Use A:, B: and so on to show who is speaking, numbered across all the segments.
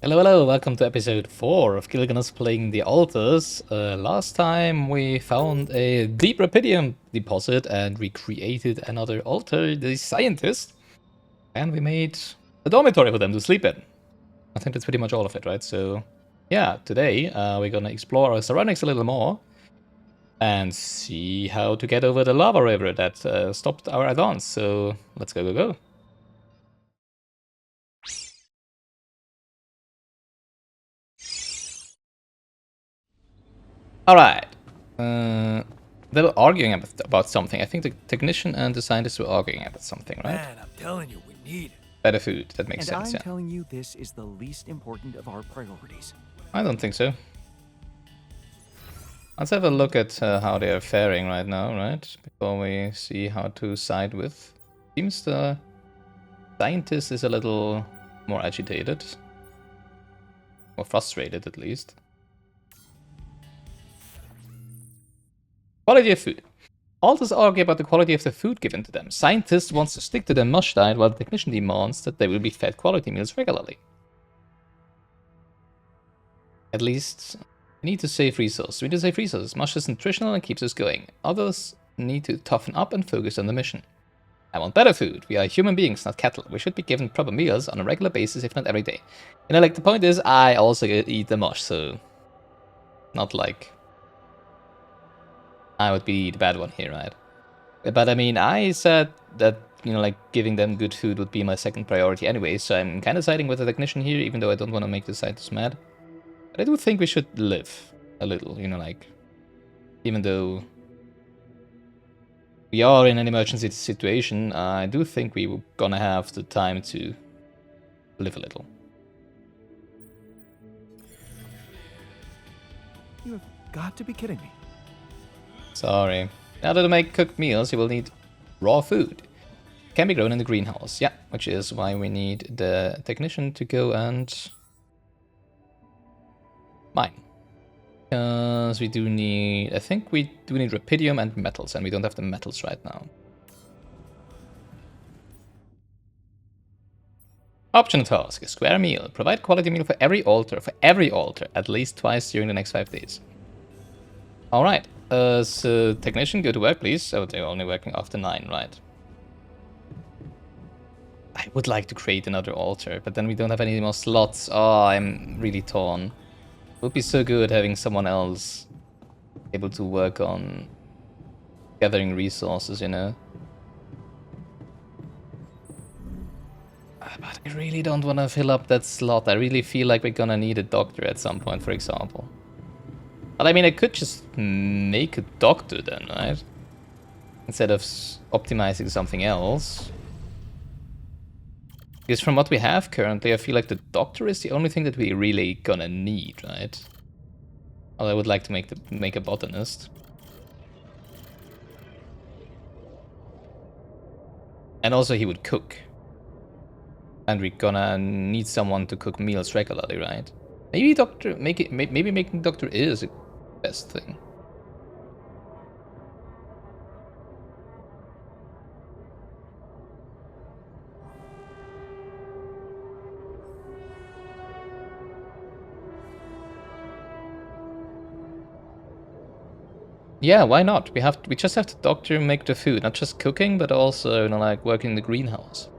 A: Hello, hello, welcome to episode 4 of Gilgamesh playing the altars. Last time we found a deep Rapidium deposit and we created another altar, the Scientist, and we made a dormitory for them to sleep in. I think that's pretty much all of it, right? So, yeah, today we're gonna explore our surroundings a little more and see how to get over the lava river that stopped our advance. So, let's go. Alright. They were arguing about something. I think the technician and the scientist were arguing about something, right?
B: Man, I'm telling you, we need it.
A: Better food. That makes
C: And
A: sense,
C: I'm
A: yeah.
C: telling you this is the least important of our priorities.
A: I don't think so. Let's have a look at how they are faring right now, right? Before we see how to side with. Seems the scientist is a little more agitated. More frustrated, at least. Quality of food. Alters argue about the quality of the food given to them. Scientists wants to stick to their mush diet, while the technician demands that they will be fed quality meals regularly. At least, we need to save resources. We need to save resources. Mush is nutritional and keeps us going. Others need to toughen up and focus on the mission. I want better food. We are human beings, not cattle. We should be given proper meals on a regular basis, if not every day. You know, like, the point is, I also eat the mush, so... Not like... I would be the bad one here, right? But I mean, I said that, you know, like, giving them good food would be my second priority anyway, so I'm kind of siding with the technician here, even though I don't want to make the scientists mad. But I do think we should live a little, you know, like, even though we are in an emergency situation, I do think we were gonna have the time to live a little.
C: You have got to be kidding me.
A: Sorry. In order to make cooked meals, you will need raw food. Can be grown in the greenhouse, yeah, which is why we need the technician to go and mine. Because we do need, I think we do need rapidium and metals, and we don't have the metals right now. Optional task, a square meal. Provide quality meal for every altar, at least twice during the next 5 days. Alright, so technician, go to work, please. Oh, they're only working after 9, right? I would like to create another altar, but then we don't have any more slots. Oh, I'm really torn. It would be so good having someone else able to work on gathering resources, you know? But I really don't want to fill up that slot. I really feel like we're gonna need a doctor at some point, for example. But I mean, I could just make a doctor then, right? Instead of optimizing something else. Because from what we have currently, I feel like the doctor is the only thing that we really gonna need, right? Well, I would like to make a botanist. And also he would cook. And we're gonna need someone to cook meals regularly, right? Maybe doctor maybe making doctor is the best thing. Yeah, why not? We just have the doctor make the food, not just cooking, but also, you know, like working in the greenhouse.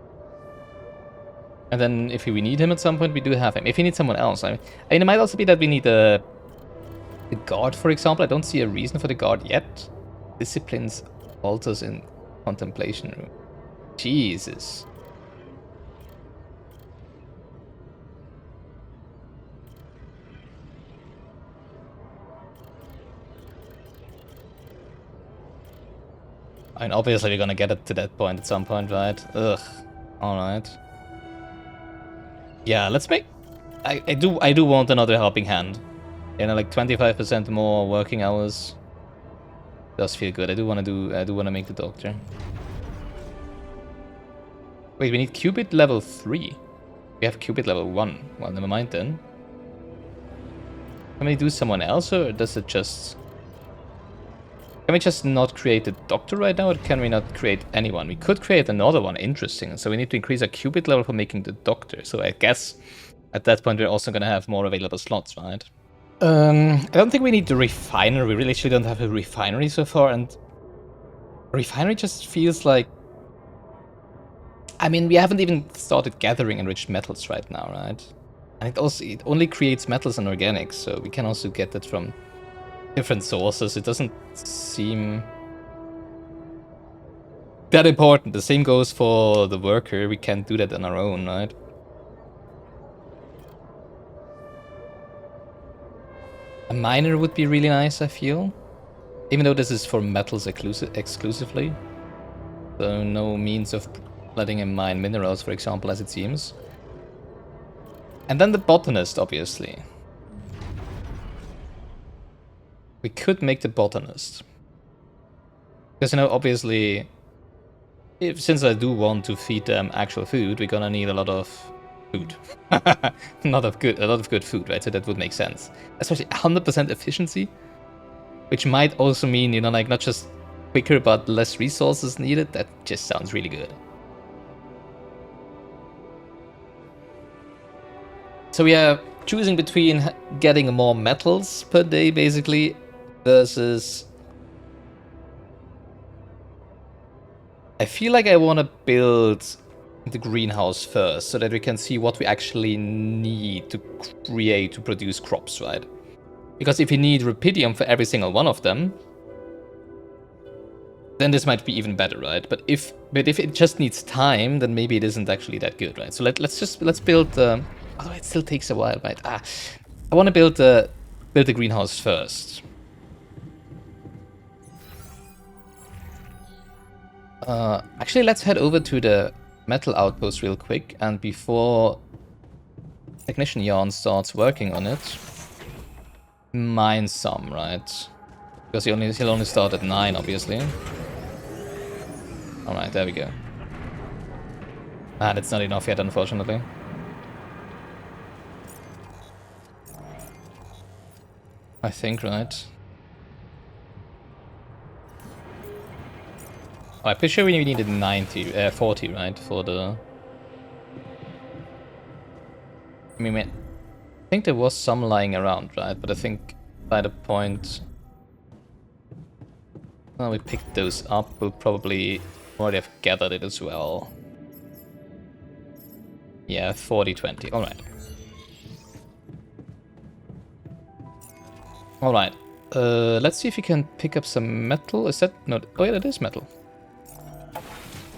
A: And then if we need him at some point, we do have him. If we need someone else, I mean it might also be that we need a guard, for example. I don't see a reason for the guard yet. Disciplines altars in contemplation room. Jesus. I mean, obviously we're gonna get it to that point at some point, right? Ugh. Alright. Yeah, let's make... I do want another helping hand. You know, like 25% more working hours. Does feel good. I do want to make the doctor. Wait, we need Cupid level 3. We have Cupid level 1. Well, never mind then. Can we do someone else, or does it just... Can we just not create a doctor right now, or can we not create anyone? We could create another one, interesting. So we need to increase our Cupid level for making the doctor. So I guess at that point we're also gonna have more available slots, right? I don't think we need the refiner. We really actually don't have a refinery so far, and refinery just feels like... I mean, we haven't even started gathering enriched metals right now, right? And it only creates metals and organics, so we can also get that from different sources. It doesn't seem that important. The same goes for the worker. We can't do that on our own, right? A miner would be really nice, I feel. Even though this is for metals exclusively. So no means of letting him mine minerals, for example, as it seems. And then the botanist, obviously. We could make the botanist. Because, you know, obviously, since I do want to feed them actual food, we're gonna need a lot of food. a lot of good food, right? So that would make sense. Especially 100% efficiency, which might also mean, you know, like not just quicker but less resources needed. That just sounds really good. So we are choosing between getting more metals per day, basically, versus... I feel like I want to build the greenhouse first, so that we can see what we actually need to create to produce crops, right? Because if you need rupidium for every single one of them, then this might be even better, right? But if it just needs time, then maybe it isn't actually that good, right? So let's build... although it still takes a while, right? I want to build the greenhouse first. Actually, let's head over to the metal outpost real quick, and before Technician Yarn starts working on it, mine some, right? Because he'll only start at 9, obviously. Alright, there we go. And it's not enough yet, unfortunately. I think, right? Oh, I'm pretty sure we needed 40, right? For the... I mean, I think there was some lying around, right? But I think by the point... Well, we picked those up, we'll probably already have gathered it as well. Yeah, 40-20, alright. Alright, let's see if we can pick up some metal. Is that... No, oh yeah, that is metal.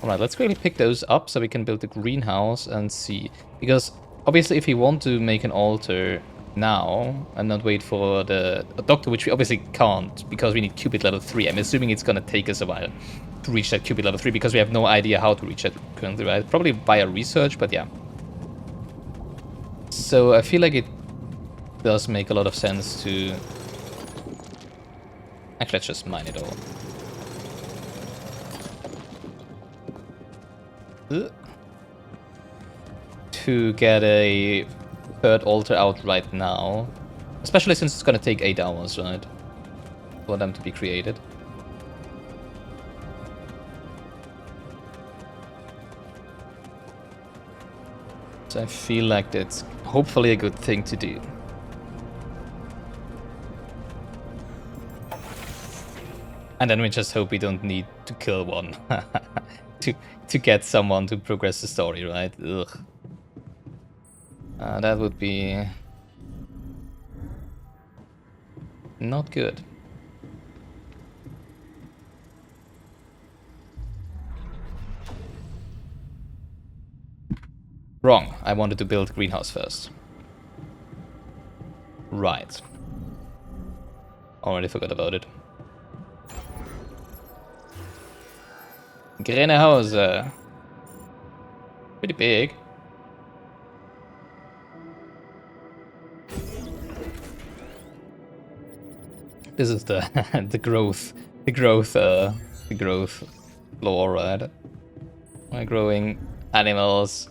A: Alright, let's quickly pick those up so we can build the greenhouse and see. Because, obviously, if we want to make an altar now and not wait for the doctor, which we obviously can't because we need Cupid level 3. I'm assuming it's gonna take us a while to reach that Cupid level 3 because we have no idea how to reach it currently, right? Probably via research, but yeah. So I feel like it does make a lot of sense to... Actually, let's just mine it all. To get a third altar out right now. Especially since it's gonna take 8 hours, right? For them to be created. So I feel like that's hopefully a good thing to do. And then we just hope we don't need to kill one to get someone to progress the story, right? Ugh. That would be not good. Wrong. I wanted to build greenhouse first. Right. Already forgot about it. Greenhouse. Pretty big. This is the the growth floor, right? We're growing animals,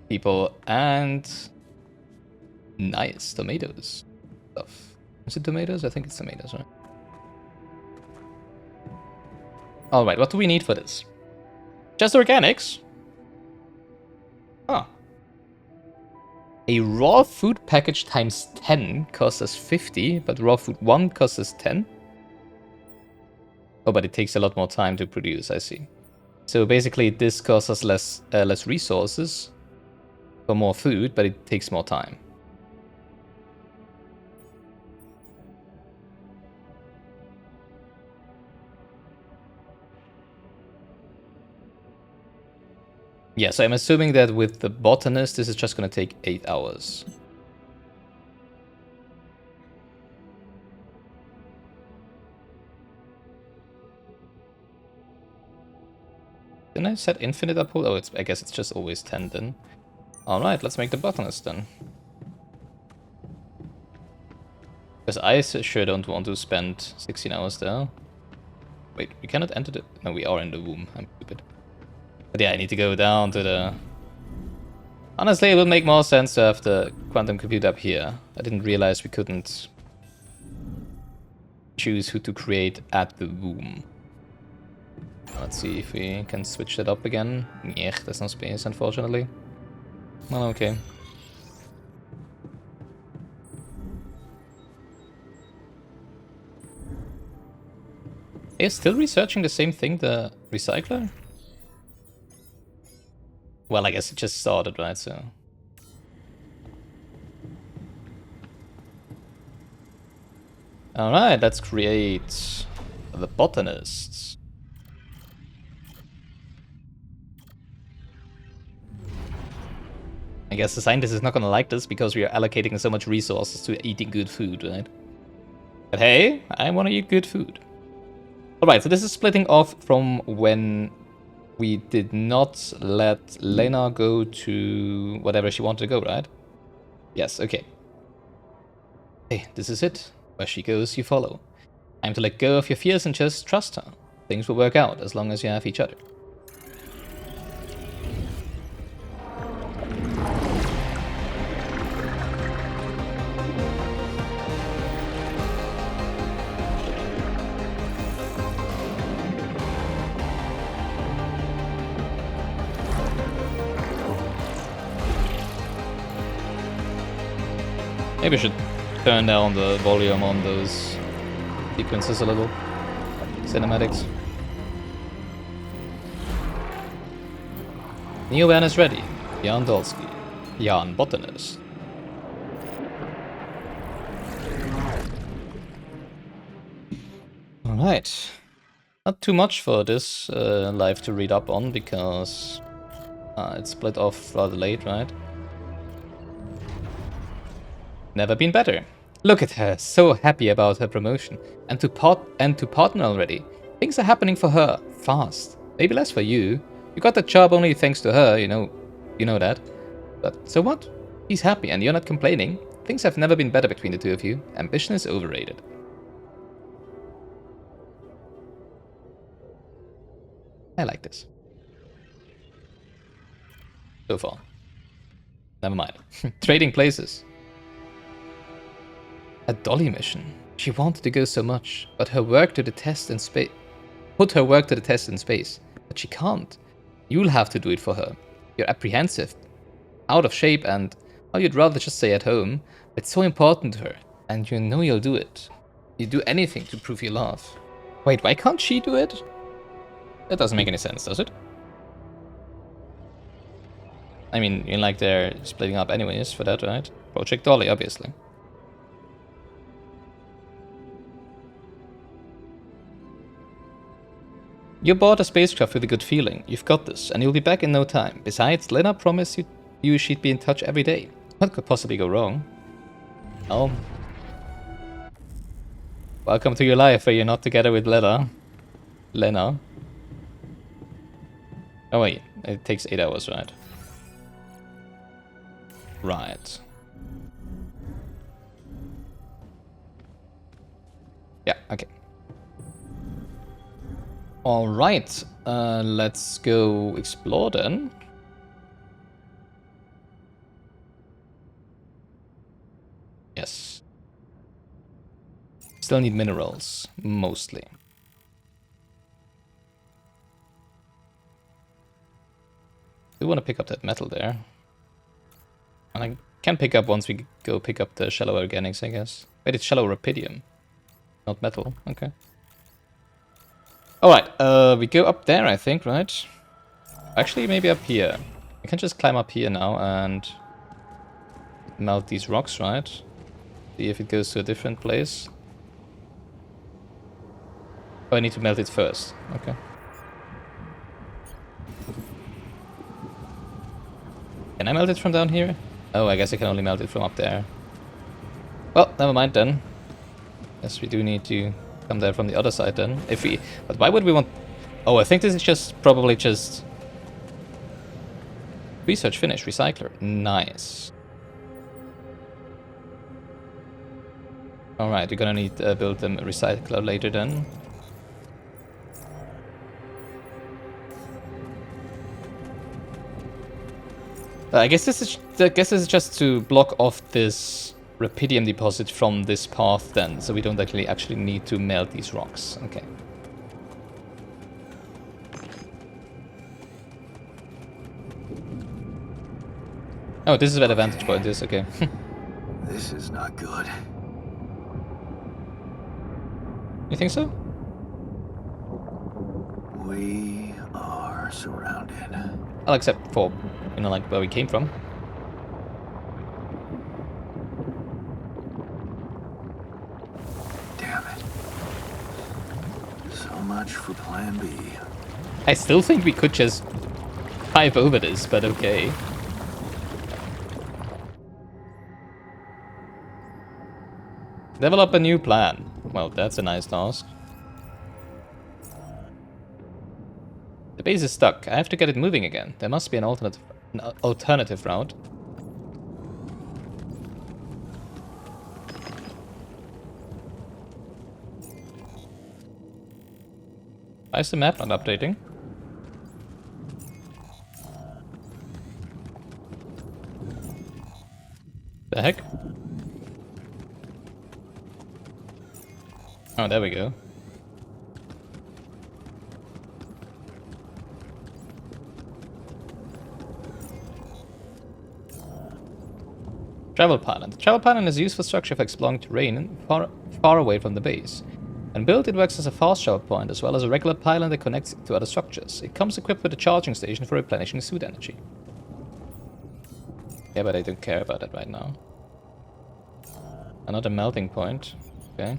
A: people, and nice tomatoes stuff. Is it tomatoes? I think it's tomatoes, right? All right, what do we need for this? Just organics? Huh. A raw food package times 10 costs us 50, but raw food 1 costs us 10. Oh, but it takes a lot more time to produce, I see. So basically this costs us less resources for more food, but it takes more time. Yeah, so I'm assuming that with the botanist, this is just going to take 8 hours. Didn't I set infinite uphold? Oh, I guess it's just always 10 then. Alright, let's make the botanist then. Because I sure don't want to spend 16 hours there. Wait, we cannot enter the... No, we are in the womb. I'm stupid. But yeah, I need to go down to the... Honestly, it would make more sense to have the quantum computer up here. I didn't realize we couldn't choose who to create at the womb. Let's see if we can switch that up again. Yeah, there's no space, unfortunately. Well, okay. Are you still researching the same thing, the recycler? Well, I guess it just started, right, so... Alright, let's create the botanists. I guess the scientist is not gonna like this because we are allocating so much resources to eating good food, right? But hey, I wanna eat good food. Alright, so this is splitting off from when we did not let Lena go to whatever she wanted to go, right? Yes, okay. Hey, this is it. Where she goes, you follow. Time to let go of your fears and just trust her. Things will work out as long as you have each other. Maybe I should turn down the volume on those sequences a little. Cinematics. New van is ready. Jan Dolsky. Jan Botanist. Alright. Not too much for this live to read up on because it's split off rather late, right? Never been better. Look at her, so happy about her promotion. And to partner already. Things are happening for her, fast. Maybe less for you. You got the job only thanks to her, you know that. But so what? He's happy and you're not complaining. Things have never been better between the two of you. Ambition is overrated. I like this. So far. Never mind. Trading places. A dolly mission. She wanted to go so much, but her work to the test in space. Put her work to the test in space, but she can't. You'll have to do it for her. You're apprehensive, out of shape, and you'd rather just stay at home. It's so important to her, and you know you'll do it. You'd do anything to prove your love. Wait, why can't she do it? That doesn't make any sense, does it? I mean, like they're splitting up anyways for that, right? Project Dolly, obviously. You bought a spacecraft with a good feeling. You've got this, and you'll be back in no time. Besides, Lena promised you she'd be in touch every day. What could possibly go wrong? Oh. Welcome to your life where you're not together with Lena. Oh wait, it takes 8 hours, right? Right. Yeah, okay. Alright, let's go explore then. Yes. Still need minerals, mostly. Do want to pick up that metal there. And I Can pick up once we go pick up the shallow organics, I guess. Wait, it's shallow rupidium, not metal. Okay. Alright, we go up there, I think, right? Actually, maybe up here. We can just climb up here now and melt these rocks, right? See if it goes to a different place. Oh, I need to melt it first. Okay. Can I melt it from down here? Oh, I guess I can only melt it from up there. Well, never mind then. Guess we do need to come there from the other side then. If we... But why would we want... Oh, I think this is just... Probably just... Research finish. Recycler. Nice. Alright, we're gonna need to build a recycler later then. I guess this is just to block off this rupidium deposit from this path then, so we don't actually need to melt these rocks. Okay. Oh, this is where the vantage point is, okay.
B: This is not good.
A: You think so?
B: We are surrounded.
A: Well, except for, you know, like where we came from.
B: Damn it. So much for plan B.
A: I still think we could just dive over this, but okay. Develop a new plan. Well, that's a nice task. The base is stuck. I have to get it moving again. There must be an alternative route. Why is the map not updating? The heck? Oh, there we go. Travel Pylon. The Travel Pylon is a useful structure for exploring terrain far away from the base. When built, it works as a fast travel point as well as a regular pylon that connects to other structures. It comes equipped with a charging station for replenishing suit energy. Yeah, but I don't care about that right now. Another melting point. Okay.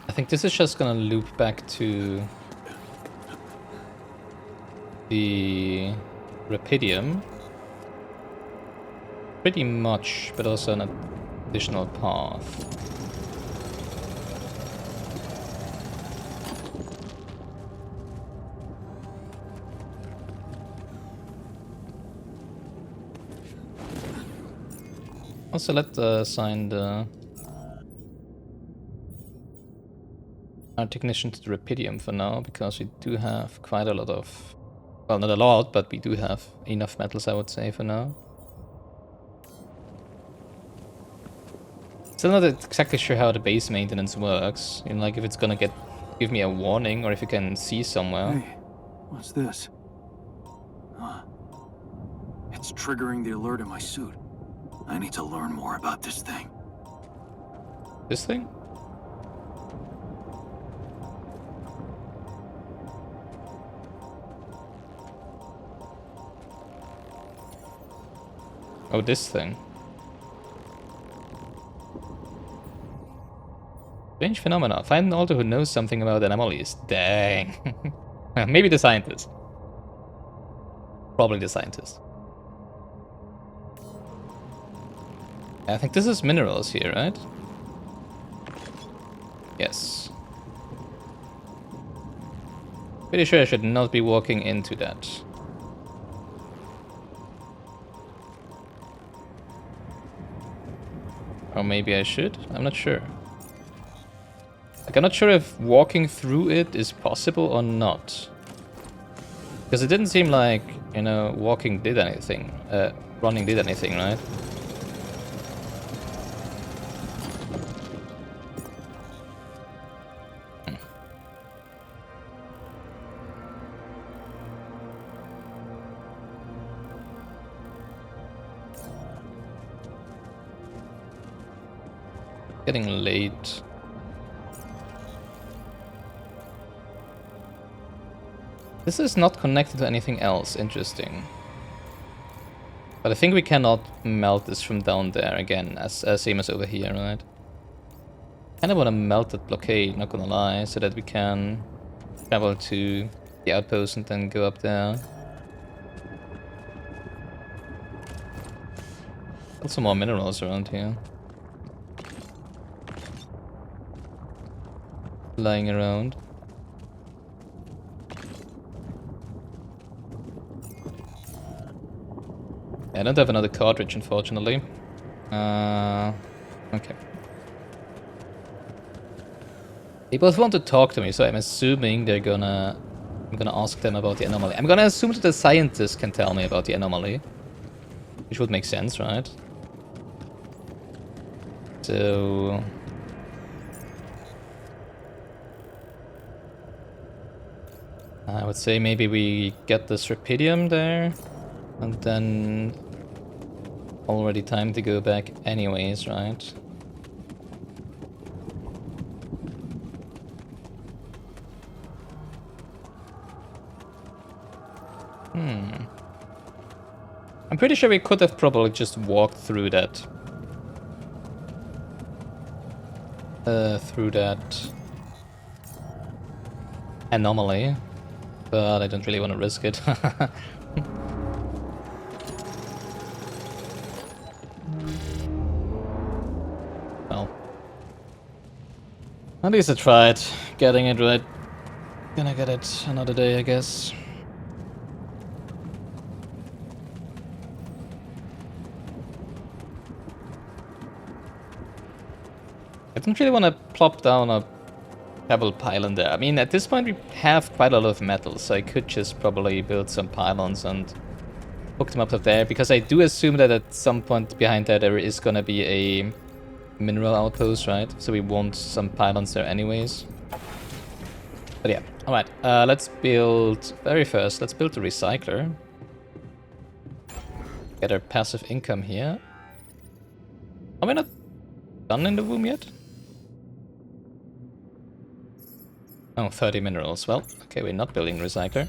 A: I think this is just gonna loop back to the rupidium. Pretty much, but also an additional path. Also, let's assign our technician to the rupidium for now, because we do have quite a lot of... Well, not a lot, but we do have enough metals, I would say, for now. Still not exactly sure how the base maintenance works. You know, like if it's gonna give me a warning, or if you can see somewhere.
C: Hey, what's this? Huh. It's triggering the alert in my suit. I need to learn more about this thing.
A: This thing? Oh, this thing. Strange phenomena. Find an altar who knows something about anomalies. Dang. Maybe the scientist. Probably the scientist. I think this is minerals here, right? Yes. Pretty sure I should not be walking into that. Or maybe I should? I'm not sure. Like, I'm not sure if walking through it is possible or not. Because it didn't seem like, you know, walking did anything. Running did anything, right? Getting late. This is not connected to anything else. Interesting. But I think we cannot melt this from down there again, as same as over here, right? Kinda wanna melt that blockade, not gonna lie, so that we can travel to the outpost and then go up there. Got some more minerals around here. Lying around. I don't have another cartridge, unfortunately. Okay. They both want to talk to me, so I'm assuming they're gonna... I'm gonna ask them about the anomaly. I'm gonna assume that the scientist can tell me about the anomaly. Which would make sense, right? So... I would say maybe we get this Rapidium there. And then... already time to go back anyways, right? I'm pretty sure we could have probably just walked through that. Through that anomaly, but I don't really want to risk it. Well, at least I tried getting it right. Gonna get it another day, I guess. I don't really want to plop down a pebble pylon there. I mean, at this point we have quite a lot of metal, so I could just probably build some pylons and hook them up to there, because I do assume that at some point behind there is gonna be a mineral outpost, right? So we want some pylons there anyways. But yeah, alright, let's build, very first, let's build the recycler. Get our passive income here. Are we not done in the womb yet? Oh, 30 minerals. Well, okay, we're not building recycler.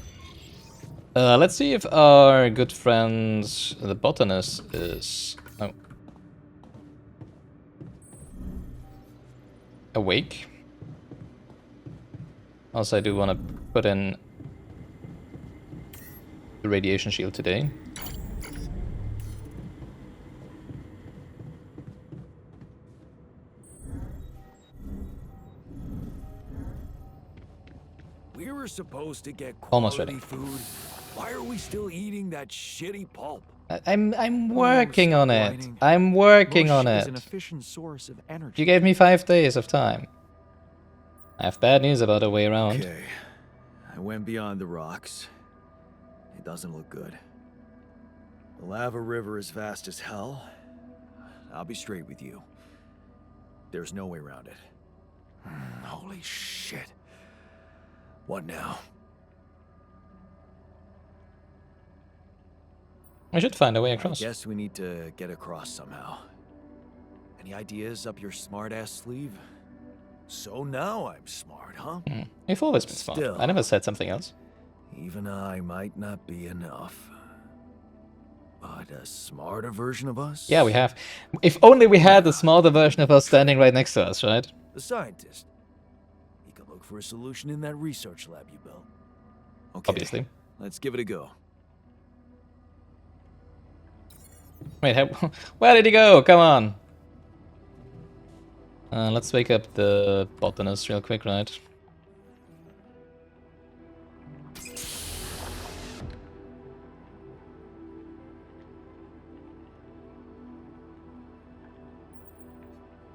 A: Let's see if our good friend, the botanist, is awake. Also, I do want to put in the radiation shield today.
C: We were supposed to get
A: Almost
C: quality
A: ready.
C: food. Why are we still eating that shitty pulp?
A: I'm working on it. I'm working on
D: Mush is
A: it.
D: an efficient source of energy.
A: You gave me 5 days of time. I have bad news about a way around.
B: Okay. I went beyond the rocks. It doesn't look good. The lava river is fast as hell. I'll be straight with you. There's no way around it.
C: Holy shit. What now?
A: I should find a way
B: I
A: across.
B: guess we need to get across somehow. Any ideas up your smart-ass sleeve?
C: So now I'm smart, huh?
A: You've always been smart.
B: Still.
A: I never said something else.
B: Even I might not be enough. But a smarter version of us?
A: Yeah, we have. If only we had the smarter version of us standing right next to us, right?
C: The scientist. He could look for a solution in that research lab you built.
B: Okay,
A: Obviously.
B: let's give it a go.
A: Wait, where did he go? Come on. Let's wake up the botanist real quick, right?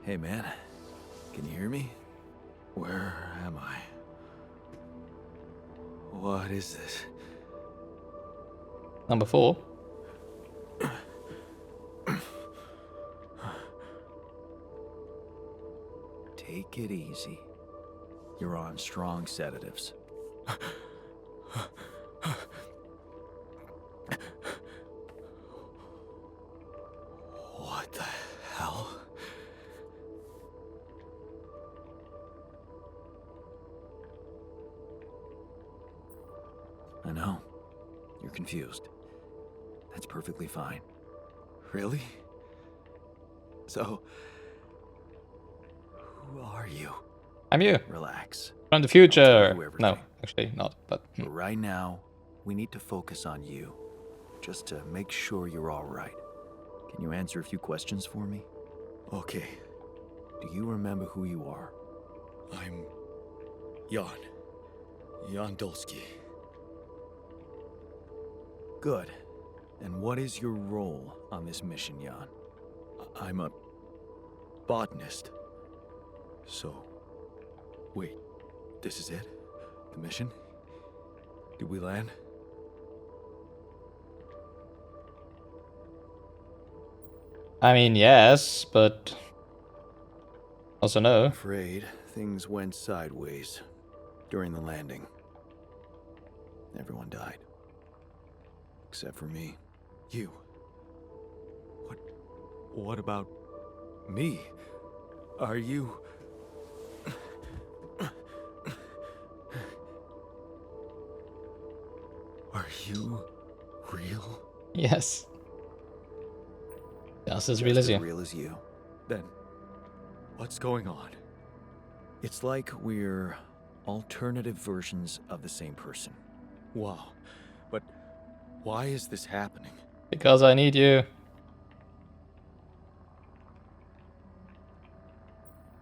B: Hey man, can you hear me? Where am I? What is this?
A: Number 4.
B: Take it easy. You're on strong sedatives. What the hell? know. You're confused. That's perfectly fine. Really? So, who are you?
A: I'm you.
B: Relax.
A: From the
B: I'll
A: future.
B: tell you
A: No,
B: everything.
A: actually not, but...
B: But right now, we need to focus on you. Just to make sure you're alright. Can you answer a few questions for me? Okay. Do you remember who you are?
E: I'm Jan. Jan Dolsky.
B: Good. And what is your role on this mission, Jan?
E: I'm a botanist. So, wait, this is it? The mission? Did we land?
A: I mean, yes, but... Also no.
B: Afraid things went sideways during the landing. Everyone died. Except for me.
E: You. What about me? Are you... Are you real?
A: Yes. Just as real as you.
B: Real as you.
E: Then, what's going on?
B: It's like we're alternative versions of the same person.
E: Wow. But why is this happening?
A: Because I need you.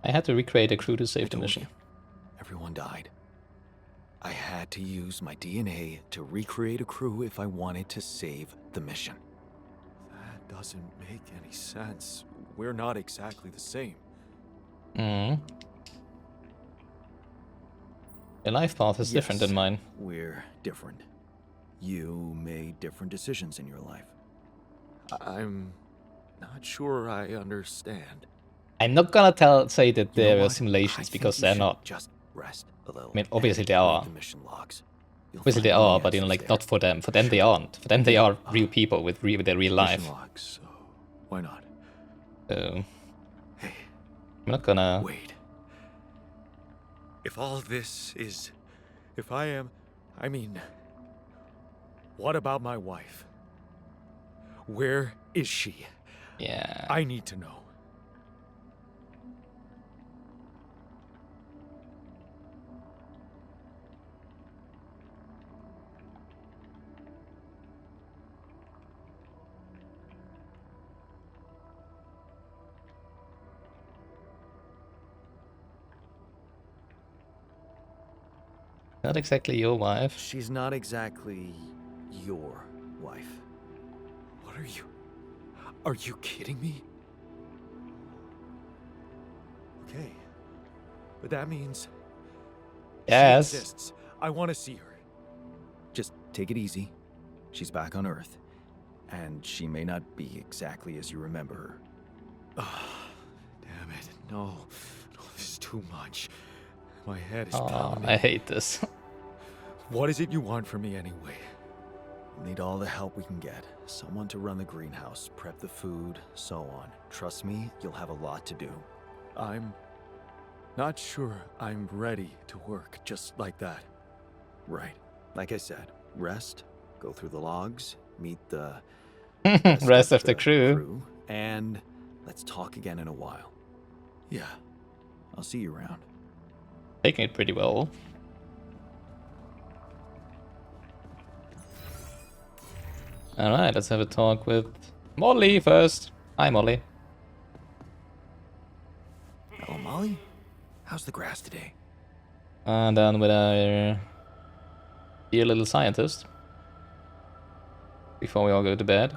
A: I had to recreate a crew to save the
B: told
A: mission.
B: you. Everyone died. I had to use my DNA to recreate a crew if I wanted to save the mission.
E: That doesn't make any sense. We're not exactly the same.
A: Mm. Your life path is different
B: Yes,
A: than mine.
B: We're different. You made different decisions in your life.
E: I'm not sure I understand.
A: I'm not gonna say that
B: You know
A: there are
B: what?
A: simulations
B: I
A: because
B: think you
A: they're
B: should
A: not.
B: Just rest a little.
A: I mean, obviously
B: and
A: they
B: read
A: are.
B: The mission logs. You'll
A: Obviously
B: find
A: they
B: all
A: are,
B: the
A: but you know,
B: answers
A: like
B: there.
A: not for them. For them they aren't. For them they are real people with their real life.
E: Mission logs, so why not?
A: So
B: Hey,
A: I'm not gonna.
E: Wait. If all this is... If I am... I mean... What about my wife? Where is she?
A: Yeah.
E: I need to know.
A: Not exactly your wife.
B: she's not exactly your wife.
E: What are you... Are you kidding me? Okay. But that means...
A: Yes.
E: She exists. I want to see her.
B: Just take it easy. She's back on Earth. And she may not be exactly as you remember her.
E: Ah, damn it. No. No, this is too much. My head is
A: Oh,
E: pounding.
A: I hate this.
E: What is it you want from me anyway?
B: We'll need all the help we can get. Someone to run the greenhouse, prep the food, so on. Trust me, you'll have a lot to do.
E: I'm not sure I'm ready to work just like that.
B: Right. Like I said, rest, go through the logs, meet the
A: Rest of the crew.
B: and let's talk again in a while.
E: Yeah.
B: I'll see you around.
A: Taking it pretty well. Alright, let's have a talk with Molly first. Hi, Molly.
B: Hello, Molly. How's the grass today?
A: And then with our dear little scientist. Before we all go to bed.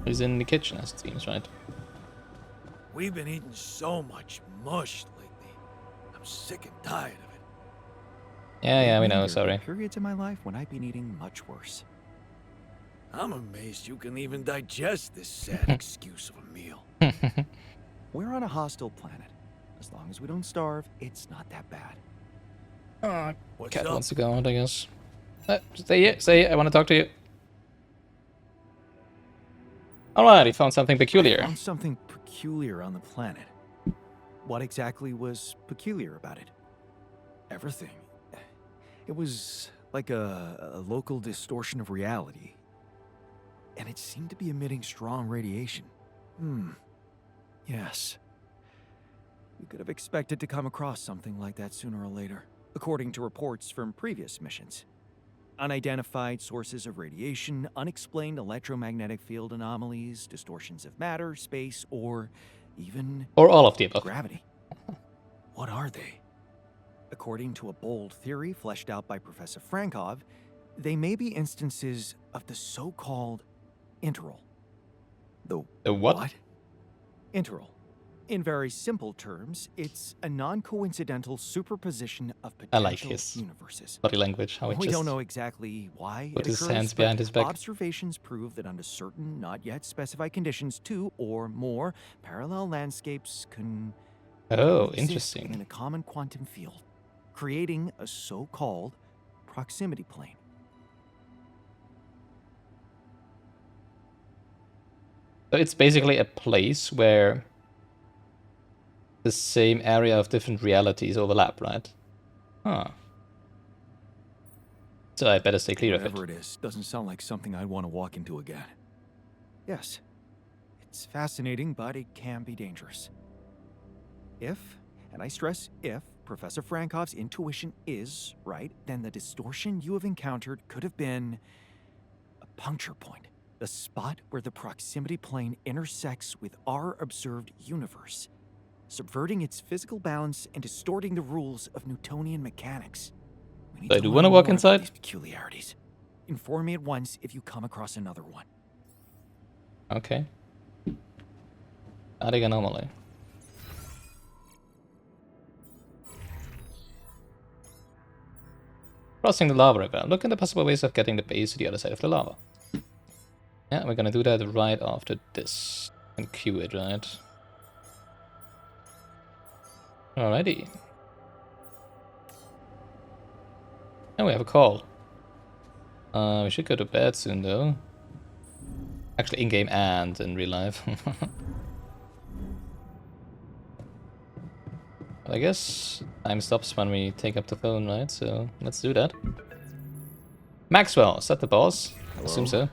A: He's in the kitchen, as it seems, right?
C: We've been eating so much mush lately. I'm sick and tired of it.
A: Yeah, we know,
D: There
A: sorry.
D: were periods in my life when I've been eating much worse.
C: I'm amazed you can even digest this sad excuse of a meal.
D: We're on a hostile planet. As long as we don't starve, it's not that bad.
C: What's
A: Cat
C: up?
A: wants to go out, I guess. Stay here, I want to talk to you. Alright, he found something peculiar.
B: Found something peculiar on the planet. What exactly was peculiar about it? everything. It was like a local distortion of reality. And it seemed to be emitting strong radiation. Yes. We could have expected to come across something like that sooner or later, according to reports from previous missions. Unidentified sources of radiation, unexplained electromagnetic field anomalies, distortions of matter, space, or even
A: Or all of the above.
B: gravity. What are they? According to a bold theory fleshed out by Professor Frankov, they may be instances of the so-called interral. The
A: what?
B: Interral. In very simple terms, it's a non-coincidental superposition of
A: I like
B: potential
A: his
B: universes.
A: body language. How it
B: We
A: just
B: don't know exactly why
A: put
B: it
A: his
B: occurs,
A: hands
B: but
A: behind his back.
B: observations prove that under certain, not yet specified conditions, two or more parallel landscapes can
A: Oh,
B: exist
A: interesting.
B: in a common quantum field, creating a so-called proximity plane.
A: So it's basically a place where the same area of different realities overlap, right? Huh. So I better stay clear of it.
B: Whatever it is, doesn't sound like something I'd want to walk into again. Yes, it's fascinating, but it can be dangerous. If, and I stress if, Professor Frankov's intuition is right, then the distortion you have encountered could have been a puncture point, the spot where the proximity plane intersects with our observed universe, subverting its physical balance and distorting the rules of Newtonian mechanics. We need
A: So I
B: to
A: do
B: learn
A: wanna walk
B: more about
A: inside?
B: these peculiarities. Inform me at once if you come across another one.
A: Okay. Adding anomaly. Crossing the lava river. Look at the possible ways of getting the base to the other side of the lava. Yeah, we're gonna do that right after this. And queue it, right? Alrighty. And we have a call. We should go to bed soon, though. Actually, in-game and in real life. I guess time stops when we take up the phone, right? So let's do that. Maxwell, is that the boss?
C: Hello?
A: Assume so.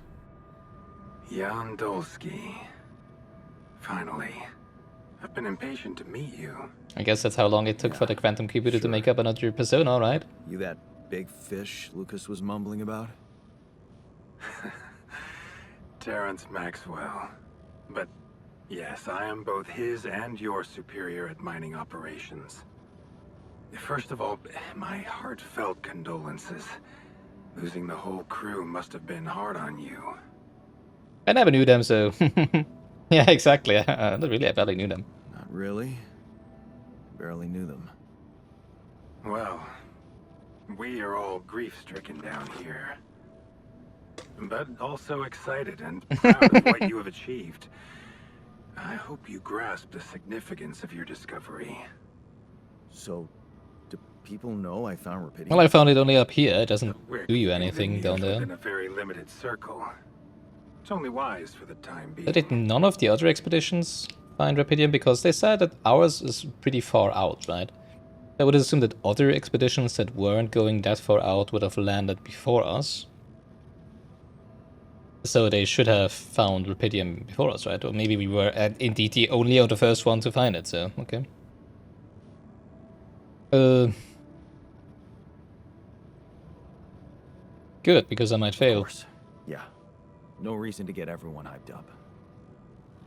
C: Jan Dolsky. Finally. I've been impatient to meet you.
A: I guess that's how long it took for the quantum computer to make up another persona, right?
B: You that big fish Lucas was mumbling about?
C: Terrence Maxwell. But yes, I am both his and your superior at mining operations. First of all, my heartfelt condolences. Losing the whole crew must have been hard on you.
A: I never knew them, so... yeah, exactly. Not really, I barely knew them.
B: Not really. Barely knew them.
C: Well, we are all grief-stricken down here. But also excited and proud of what you have achieved. I hope you grasp the significance of your discovery.
B: So, do people know I found Rapidium?
A: Well, I found it only up here. It doesn't
C: We're
A: do you
C: keeping the
A: anything
C: news
A: down there.
C: within a very limited circle. It's only wise for the time being.
A: But did none of the other expeditions find Rapidium? Because they said that ours is pretty far out, right? I would assume that other expeditions that weren't going that far out would have landed before us. So they should have found Rapidium before us, right? Or maybe we were indeed the only or the first one to find it, so, okay. Good, because I might
B: Of
A: fail.
B: course. Yeah. No reason to get everyone hyped up.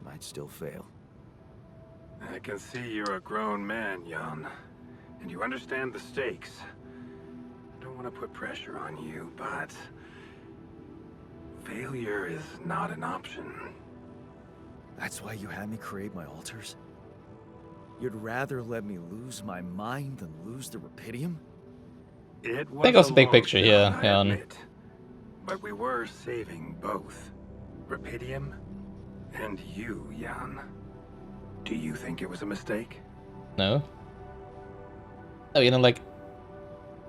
B: Might still fail.
C: I can see you're a grown man, Jan. And you understand the stakes. I don't want to put pressure on you, but... failure is not an option.
B: That's why you had me create my altars? You'd rather let me lose my mind than lose the Rapidium?
C: It was
A: Think of
C: a
A: the big
C: long
A: picture
C: shot,
A: here,
C: I
A: Jan.
C: admit. But we were saving both. Rapidium and you, Jan. Do you think it was a mistake?
A: No? No, you know, like,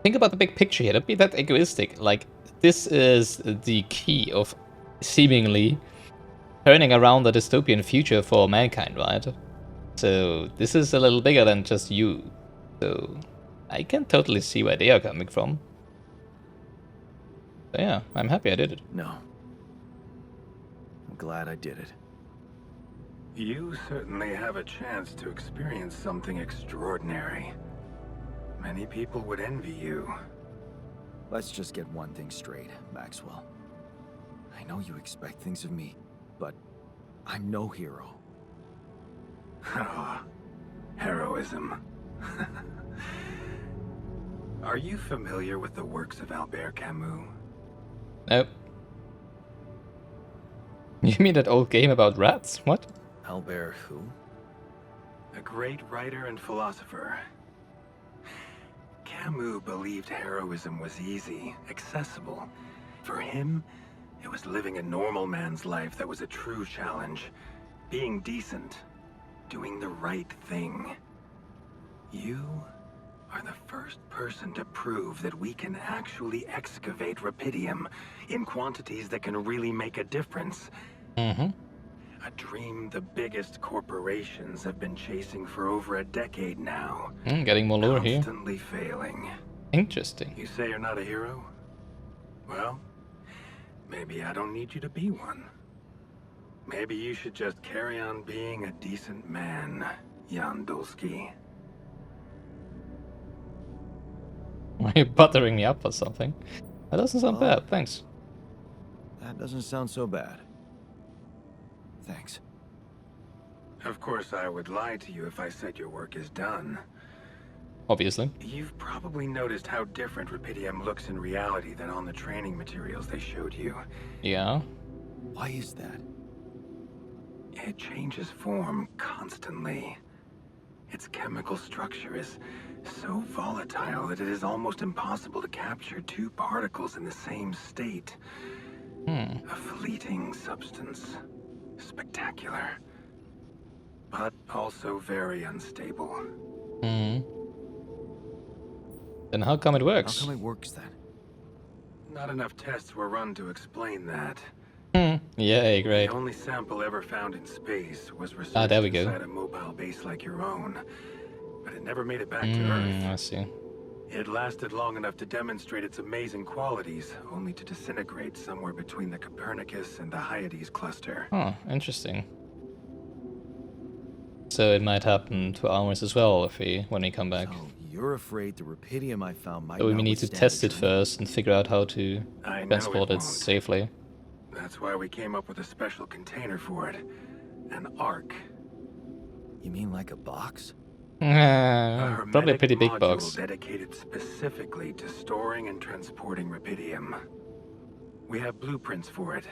A: think about the big picture here. Don't be that egoistic. Like, this is the key of seemingly turning around the dystopian future for mankind, right? So, this is a little bigger than just you. So, I can totally see where they are coming from. So yeah, I'm happy I did it.
B: No. I'm glad I did it.
C: You certainly have a chance to experience something extraordinary. Many people would envy you.
B: Let's just get one thing straight, Maxwell. I know you expect things of me, but I'm no hero.
C: Ah, heroism. Are you familiar with the works of Albert Camus?
A: Nope. You mean that old game about rats? What?
B: Albert who?
C: A great writer and philosopher. Camus believed heroism was easy, accessible. For him, it was living a normal man's life that was a true challenge. Being decent. Doing the right thing. You are the first person to prove that we can actually excavate Rapidium in quantities that can really make a difference.
A: Mm-hmm.
C: A dream the biggest corporations have been chasing for over a decade now.
A: Getting more lore here.
C: Constantly failing.
A: Interesting.
C: You say you're not a hero? Well, maybe I don't need you to be one. Maybe you should just carry on being a decent man, Jan Dulski.
A: Are you buttering me up or something? That doesn't sound bad, thanks.
B: That doesn't sound so bad. Thanks.
C: Of course, I would lie to you if I said your work is done.
A: Obviously.
C: You've probably noticed how different Rapidium looks in reality than on the training materials they showed you.
A: Yeah.
B: Why is that?
C: It changes form constantly. Its chemical structure is so volatile that it is almost impossible to capture two particles in the same state. A fleeting substance. Spectacular. But also very unstable.
A: Then how come it
B: How
A: works?
B: come it works then?
C: Not enough tests were run to explain that.
A: Yay, great.
C: The only sample ever found in space was researched
A: Ah, there we go.
C: inside a mobile base like your own. But it never made it back to
A: I
C: Earth.
A: see.
C: It lasted long enough to demonstrate its amazing qualities, only to disintegrate somewhere between the Copernicus and the Hyades cluster.
A: Oh, interesting. So it might happen to ours as well when we come back.
B: So you're afraid the Rapidium I found might
A: So we
B: not
A: need to
B: withstand
A: test
B: the
A: it
B: training?
A: first and figure out how to
C: I know
A: transport it
C: won't.
A: safely.
C: That's why we came up with a special container for it. An Ark.
B: You mean like a box?
C: A
A: Probably a
C: hermetic
A: pretty big
C: module
A: box.
C: dedicated specifically to storing and transporting Rapidium. We have blueprints for it.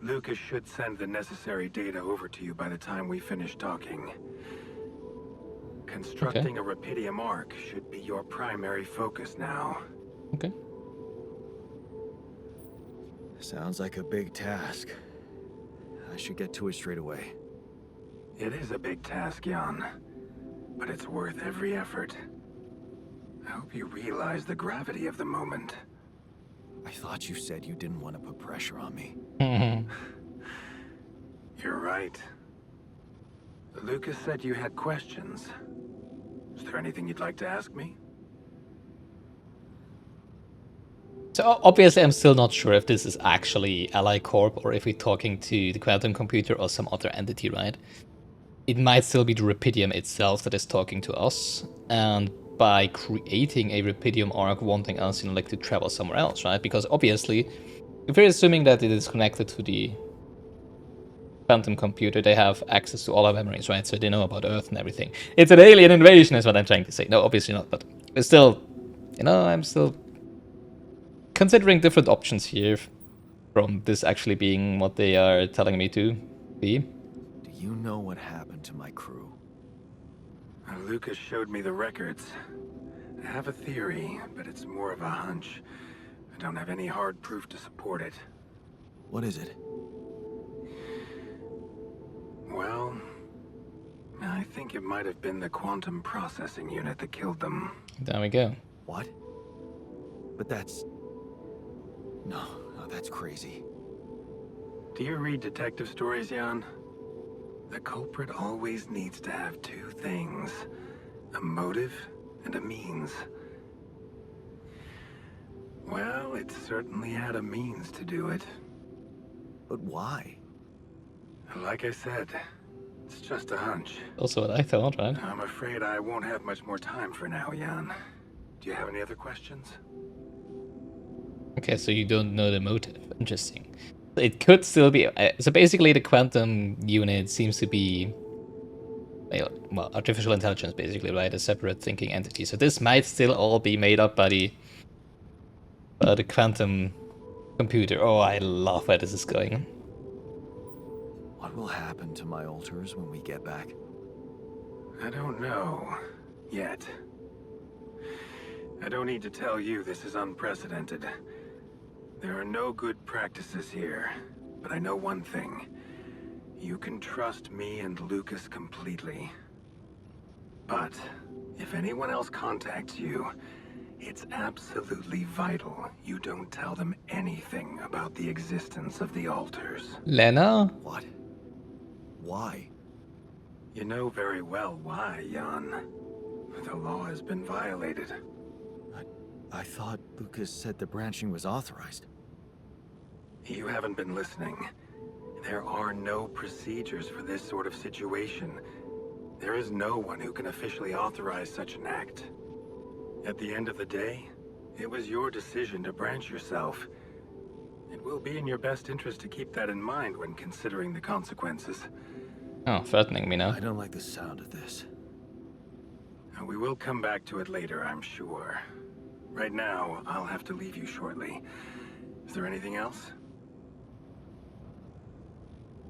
C: Lucas should send the necessary data over to you by the time we finish talking. Constructing a Rapidium Ark should be your primary focus now.
A: Okay.
B: Sounds like a big task. I should get to it straight away.
C: It is a big task, Jan, but it's worth every effort. I hope you realize the gravity of the moment.
B: I thought you said you didn't want to put pressure on me.
C: You're right. Lucas said you had questions. Is there anything you'd like to ask me?
A: So obviously I'm still not sure if this is actually Ally Corp or if we're talking to the quantum computer or some other entity, right? It might still be the Rapidium itself that is talking to us, and by creating a Rapidium Ark wanting us, like to travel somewhere else, right? Because obviously, if we're assuming that it is connected to the quantum computer, they have access to all our memories, right? So they know about Earth and everything. It's an alien invasion is what I'm trying to say. No, obviously not, but it's still, I'm still considering different options here from this actually being what they are telling me to be.
B: Do you know what happened to my crew?
C: Lucas showed me the records. I have a theory, but it's more of a hunch. I don't have any hard proof to support it.
B: What is it?
C: Well, I think it might have been the quantum processing unit that killed them.
A: There we go.
B: What? But that's... No, that's crazy.
C: Do you read detective stories, Jan? The culprit always needs to have two things. A motive and a means. Well, it certainly had a means to do it.
B: But why?
C: Like I said, it's just a hunch.
A: Also what I thought, right?
C: I'm afraid I won't have much more time for now, Jan. Do you have any other questions?
A: Okay, so you don't know the motive. Interesting. It could still be... so basically the quantum unit seems to be... well, artificial intelligence, basically, right? A separate thinking entity. So this might still all be made up by the quantum computer. Oh, I love where this is going.
B: What will happen to my alters when we get back?
C: I don't know. Yet. I don't need to tell you this is unprecedented. There are no good practices here. But I know one thing. You can trust me and Lucas completely. But if anyone else contacts you, it's absolutely vital you don't tell them anything about the existence of the alters.
A: Lena?
B: What? Why?
C: You know very well why, Jan. The law has been violated.
B: I thought Lucas said the branching was authorized.
C: You haven't been listening. There are no procedures for this sort of situation. There is no one who can officially authorize such an act. At the end of the day, it was your decision to branch yourself. It will be in your best interest to keep that in mind when considering the consequences.
A: Oh, threatening me now.
B: I don't like the sound of this.
C: We will come back to it later, I'm sure. Right now, I'll have to leave you shortly. Is there anything else?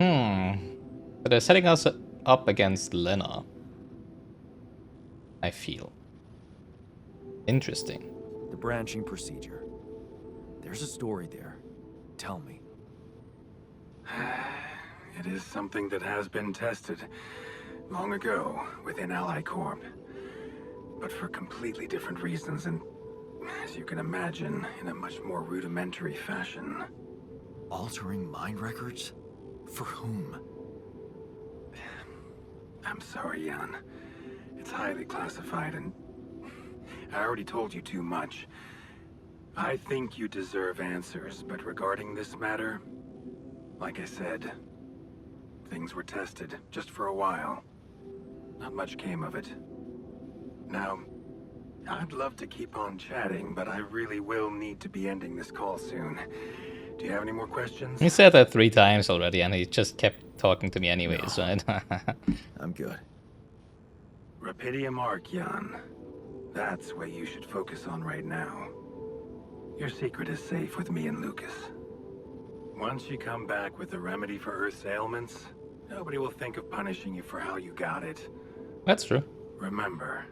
A: So they're setting us up against Lena. I feel. Interesting.
B: The branching procedure. There's a story there. Tell me.
C: It is something that has been tested long ago within Ally Corp. But for completely different reasons and, as you can imagine, in a much more rudimentary fashion.
B: Altering mind records? For whom?
C: I'm sorry, Jan. It's highly classified and I already told you too much. I think you deserve answers, but regarding this matter, like I said, things were tested just for a while. Not much came of it. Now, I'd love to keep on chatting, but I really will need to be ending this call soon. Do you have any more questions?
A: He said that 3 times already, and he just kept talking to me anyways, right?
B: I'm good.
C: Rapidium Arc, Jan. That's what you should focus on right now. Your secret is safe with me and Lucas. Once you come back with a remedy for Earth's ailments, nobody will think of punishing you for how you got it.
A: That's true.
C: Remember,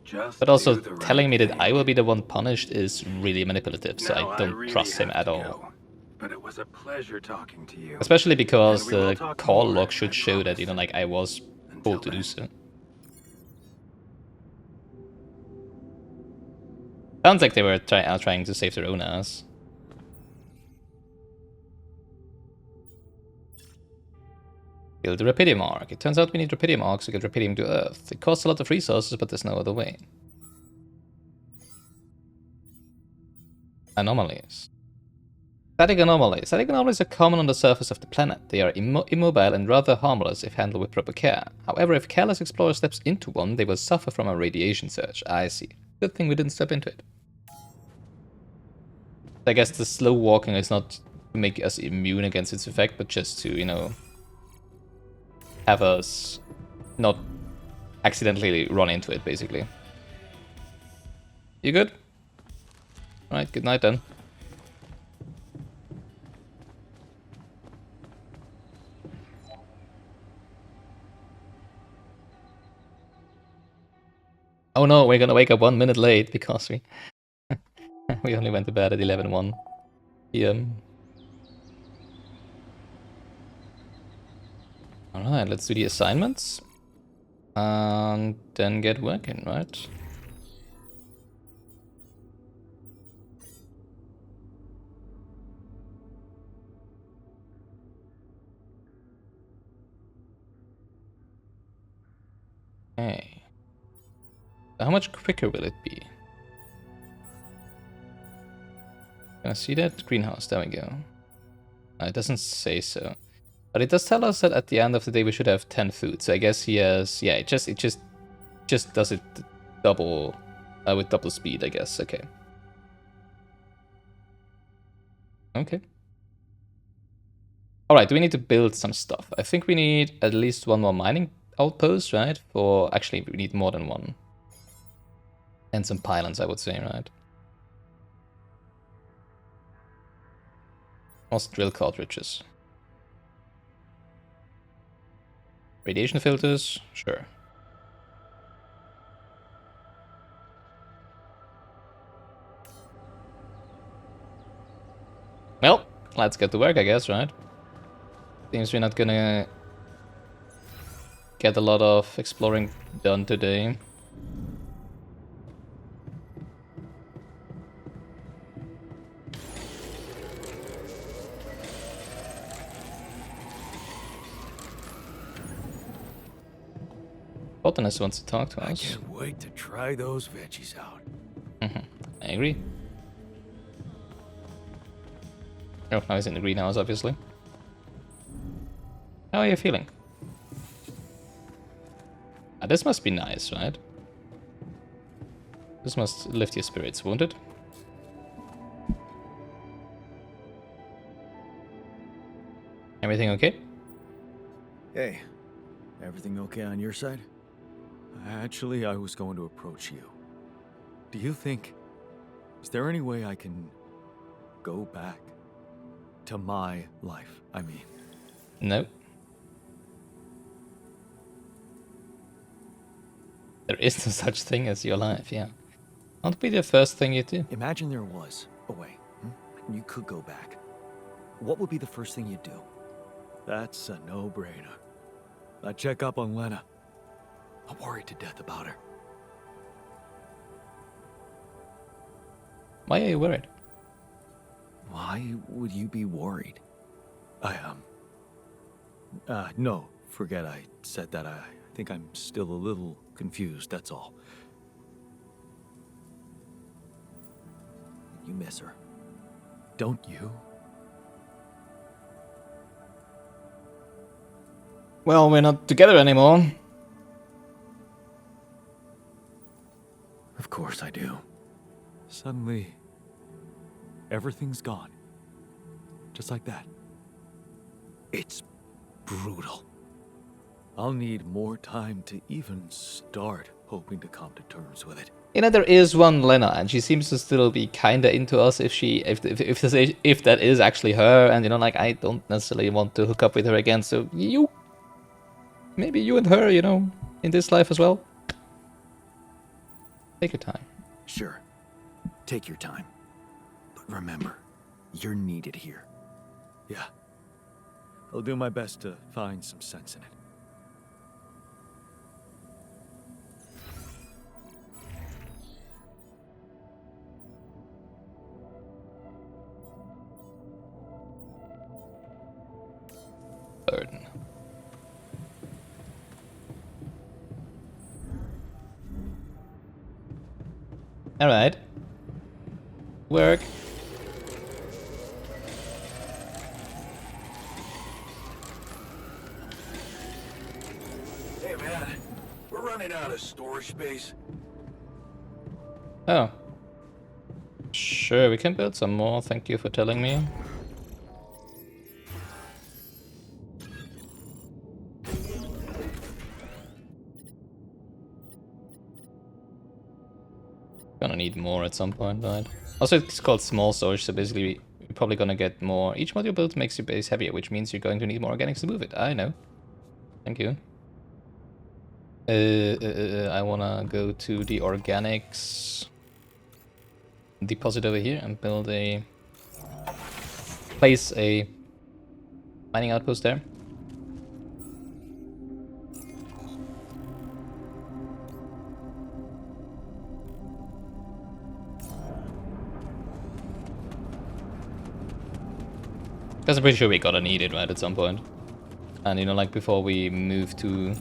C: just
A: But also,
C: do the right
A: telling me that
C: thing.
A: I will be the one punished is really manipulative, so
C: Now,
A: I don't
C: really
A: trust him
C: have
A: at
C: to
A: all.
C: go, but it was a pleasure talking to you.
A: Especially because
C: And we will
A: the
C: talk
A: call
C: more,
A: log should
C: I
A: show that,
C: promise.
A: you know, like I was
C: Until
A: told to do
C: then.
A: so. Sounds like they were trying to save their own ass. Build the Rapidium Arc. It turns out we need Rapidium Arcs to get Rapidium to Earth. It costs a lot of resources, but there's no other way. Anomalies. Static anomalies. Static anomalies are common on the surface of the planet. They are immobile and rather harmless if handled with proper care. However, if careless explorer steps into one, they will suffer from a radiation surge. I see. Good thing we didn't step into it. I guess the slow walking is not to make us immune against its effect, but just to, you know, have us not accidentally run into it, basically. You good? Alright, good night then. Oh no, we're gonna wake up 1 minute late because we we only went to bed at 11:01 p.m. Alright, let's do the assignments. And then get working, right? Okay. How much quicker will it be? Can I see that? Greenhouse, there we go. It doesn't say so. But it does tell us that at the end of the day we should have 10 food. So I guess he has, yeah, it just does it double, with double speed, I guess. Okay. Okay. Alright, we need to build some stuff. I think we need at least one more mining outpost, right? For, actually, we need more than one. And some pylons, I would say, right? Most drill cartridges. Radiation filters, sure. Well, let's get to work, I guess, right? Seems we're not gonna get a lot of exploring done today. Botanist wants to talk to us.
B: I can't wait to try those veggies out.
A: I agree. Oh, now he's in the greenhouse, obviously. How are you feeling? This must be nice, right? This must lift your spirits, won't it? Everything okay?
B: Hey, everything okay on your side?
E: Actually, I was going to approach you. Do you think... Is there any way I can go back to my life? I mean...
A: No. There is no such thing as your life, yeah. Won't be the first thing you do.
D: Imagine there was a way, and you could go back. What would be the first thing you'd do?
E: That's a no-brainer. I'd check up on Lena. I'm worried to death about her.
A: Why are you worried?
D: Why would you be worried?
E: No, forget I said that. I think I'm still a little confused, that's all.
D: You miss her.
E: Don't you?
A: Well, we're not together anymore.
B: Of course I do.
E: Suddenly, everything's gone. Just like that.
B: It's brutal.
E: I'll need more time to even start hoping to come to terms with it.
A: You know, there is one Lena, and she seems to still be kinda into us if that is actually her, and you know, like, I don't necessarily want to hook up with her again, so maybe you and her, you know, in this life as well. Take your time.
B: Sure. Take your time. But remember, you're needed here.
E: Yeah. I'll do my best to find some sense in it.
A: Burden. Alright. Work.
B: Hey man, we're running out of storage space.
A: Oh. Sure, we can build some more, thank you for telling me. Gonna need more at some point, right? Also, it's called small storage, so basically you're probably gonna get more. Each module built makes your base heavier, which means you're going to need more organics to move it. I know. Thank you. I wanna go to the organics deposit over here and build place a mining outpost there. Because I'm pretty sure we're gonna need it, right, at some point. And, you know, like, before we move to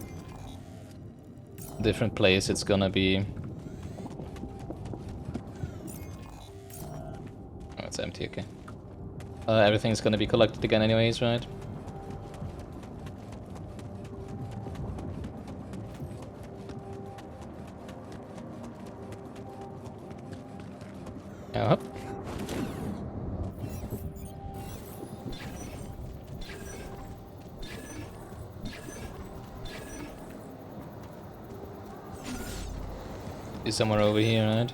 A: a different place, it's gonna be empty, okay. Everything's gonna be collected again anyways, right? Yep. Is somewhere over here, right?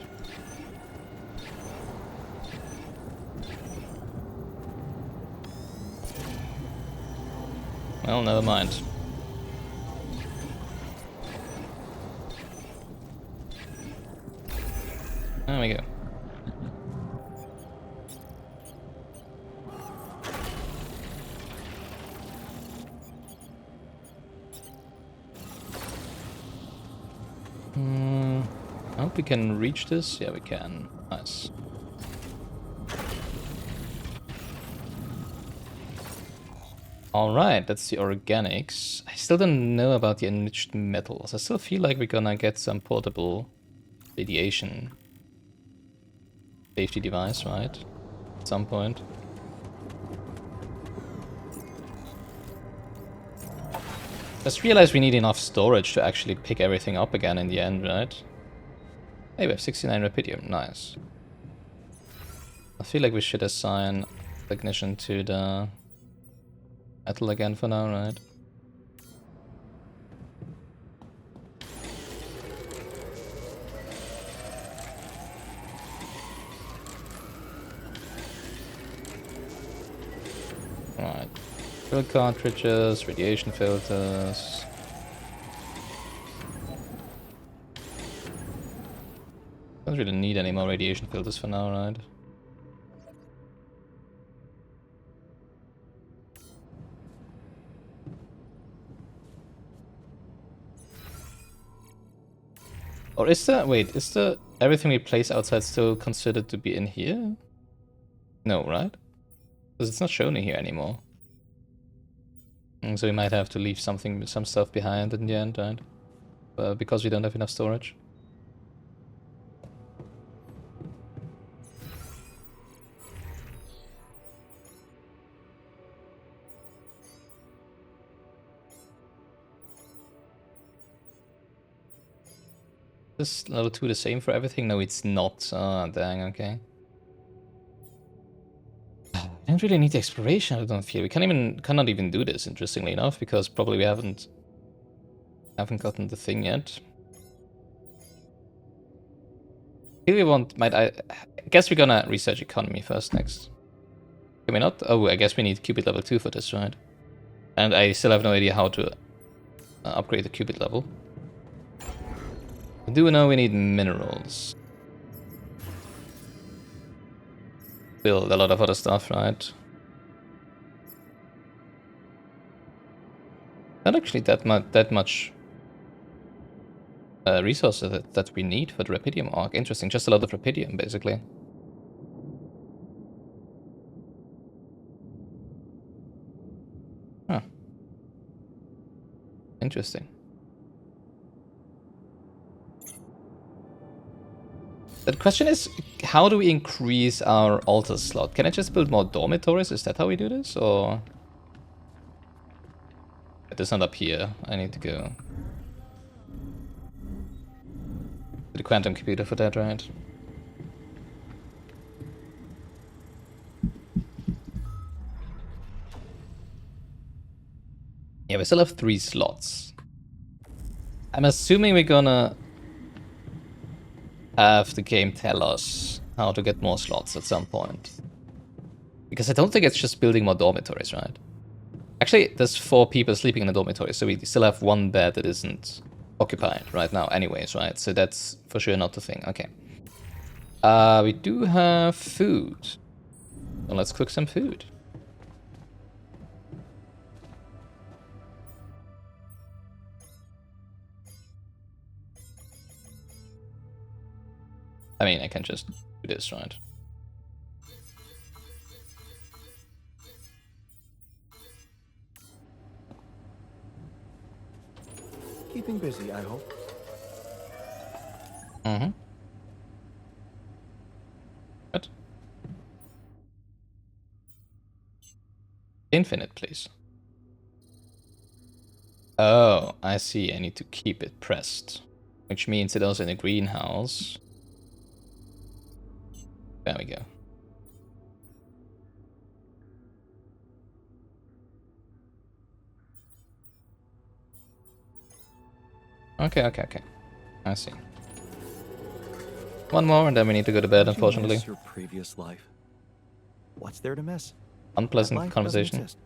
A: Well, never mind. There we go. I hope we can reach this. Yeah, we can. Nice. Alright, that's the organics. I still don't know about the enriched metals. I still feel like we're gonna get some portable radiation safety device, right? At some point. Just realized we need enough storage to actually pick everything up again in the end, right? Hey, we have 69 Rapidium, nice. I feel like we should assign ignition to the metal again for now, right? Alright. Fill cartridges, radiation filters. Don't really need any more radiation filters for now, right? Or is the wait, is the everything we place outside still considered to be in here? No, right? Because it's not shown in here anymore. So we might have to leave some stuff behind in the end, right? Because we don't have enough storage. Is level 2 the same for everything? No, it's not. Ah, dang, okay. I don't really need the exploration, I don't feel. We cannot even do this, interestingly enough, because probably we haven't gotten the thing yet. Here we want, I guess we're gonna research economy first next. Can we not? Oh, I guess we need Cupid level 2 for this, right? And I still have no idea how to upgrade the Cupid level. I do know we need minerals. Build a lot of other stuff, right? Not actually that much resources that we need for the Rapidium arc. Interesting, just a lot of Rapidium, basically. Huh. Interesting. The question is, how do we increase our altar slot? Can I just build more dormitories? Is that how we do this? Or... It is not up here. I need to go to the quantum computer for that, right? Yeah, we still have 3 slots. I'm assuming we're gonna have the game tell us how to get more slots at some point. Because I don't think it's just building more dormitories, right? Actually, there's 4 people sleeping in the dormitory, so we still have 1 bed that isn't occupied right now anyways, right? So that's for sure not the thing. Okay. We do have food. So let's cook some food. I mean, I can just do this, right?
D: Keeping busy, I hope.
A: Mm-hmm. What? Infinite, please. Oh, I see. I need to keep it pressed. Which means it also in the greenhouse. There we go. Okay. I see. One more and then we need to go to bed,
D: Did you
A: unfortunately.
D: miss your previous life? What's there to miss?
A: Unpleasant
D: That life
A: conversation.
D: doesn't exist.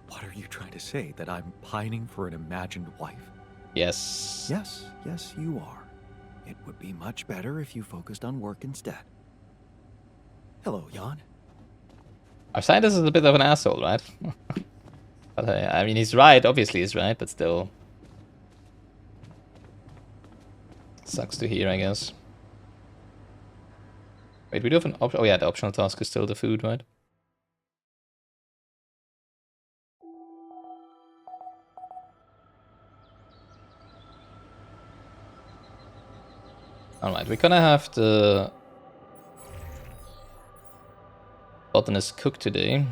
D: What are you trying to say? That I'm pining for an imagined wife?
A: Yes.
D: Yes, you are. It would be much better if you focused on work instead. Hello, Jan.
A: Our scientist is a bit of an asshole, right? But I mean, he's right. Obviously, he's right, but still. Sucks to hear, I guess. Wait, we do have an option. Oh, yeah, the optional task is still the food, right? Alright, we're gonna have the botanist cook today.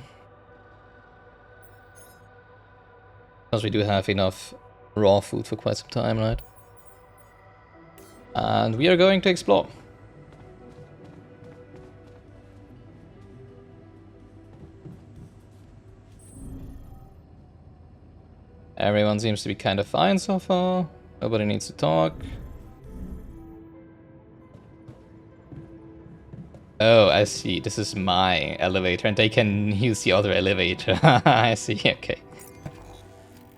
A: Because we do have enough raw food for quite some time, right? And we are going to explore. Everyone seems to be kind of fine so far. Nobody needs to talk. Oh, I see. This is my elevator, and they can use the other elevator. I see, okay.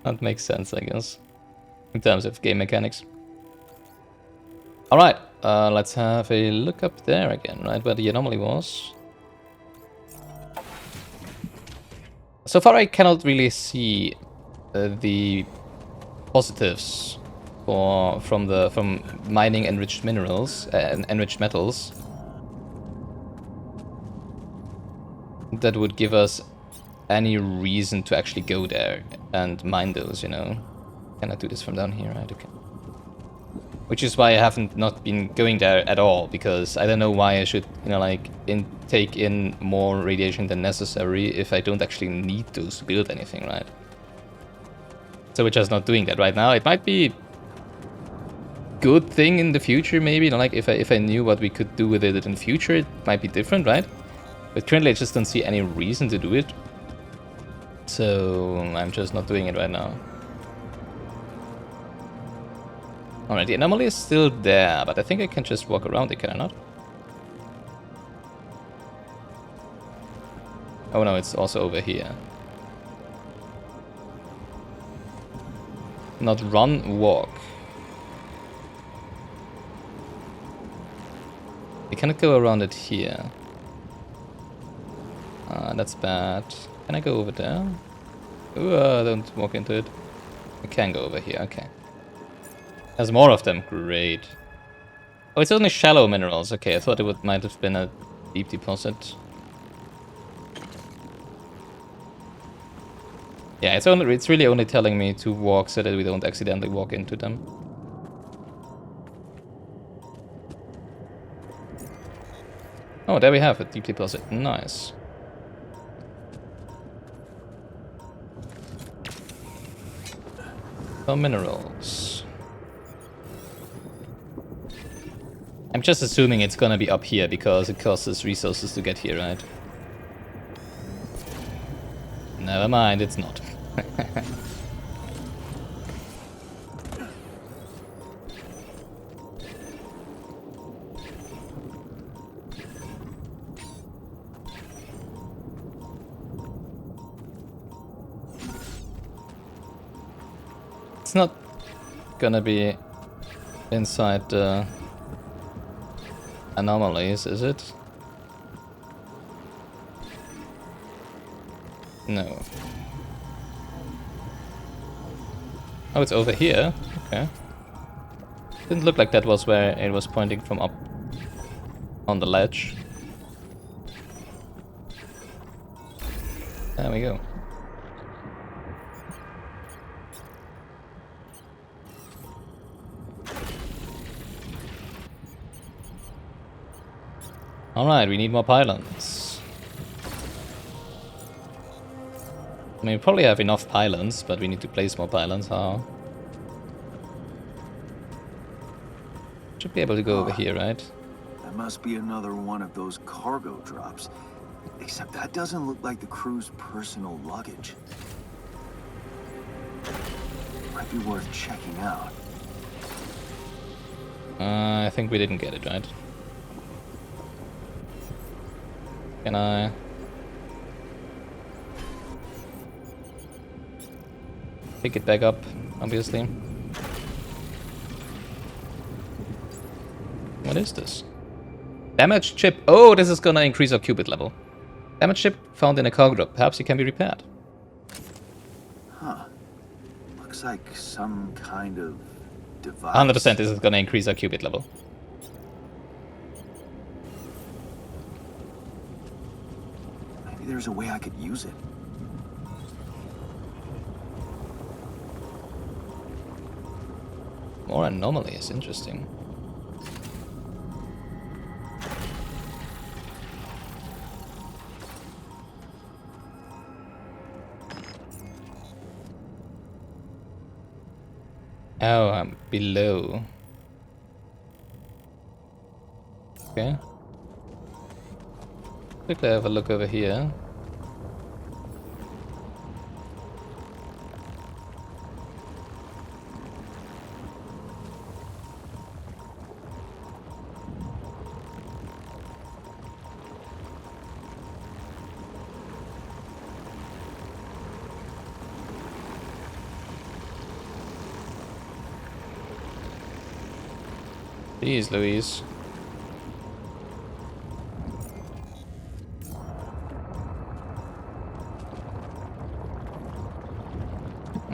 A: That makes sense, I guess. In terms of game mechanics. Alright, let's have a look up there again, right? Where the anomaly was. So far I cannot really see the positives from mining enriched minerals and enriched metals that would give us any reason to actually go there and mine those, you know. Can I do this from down here? Right, okay. Which is why I haven't not been going there at all, because I don't know why I should, you know, like, take in more radiation than necessary if I don't actually need those to build anything, right? So we're just not doing that right now. It might be good thing in the future, maybe, you know, like, if I knew what we could do with it in the future, it might be different, right? But currently I just don't see any reason to do it. So I'm just not doing it right now. Alright, the anomaly is still there, but I think I can just walk around it, can I not? Oh no, it's also over here. Not run, walk. I cannot go around it here. That's bad. Can I go over there? Ooh, don't walk into it. I can go over here, okay. There's more of them, great. Oh, it's only shallow minerals. Okay, I thought it might have been a deep deposit. Yeah, it's really only telling me to walk so that we don't accidentally walk into them. Oh, there we have a deep deposit. Nice. Some minerals. I'm just assuming it's gonna be up here because it costs us resources to get here, right? Never mind, it's not. It's not gonna be inside the anomalies, is it? No. Oh, it's over here. Okay. Didn't look like that was where it was pointing from up on the ledge. There we go. Alright, we need more pylons. I mean, we probably have enough pylons, but we need to place more pylons. How? Should be able to go over here, right?
B: That must be another one of those cargo drops. Except that doesn't look like the crew's personal luggage. Might be worth checking out.
A: I think we didn't get it, right? Can I... pick it back up, obviously. What is this? Damaged chip. Oh, this is gonna increase our qubit level. Damaged chip found in a cargo drop. Perhaps it can be repaired.
B: Huh. Looks like some kind of device.
A: 100% this is gonna increase our qubit level.
B: Maybe there's a way I could use it.
A: More anomalies, interesting. Oh, I'm below. Okay. Quickly have a look over here. Jeez Louise.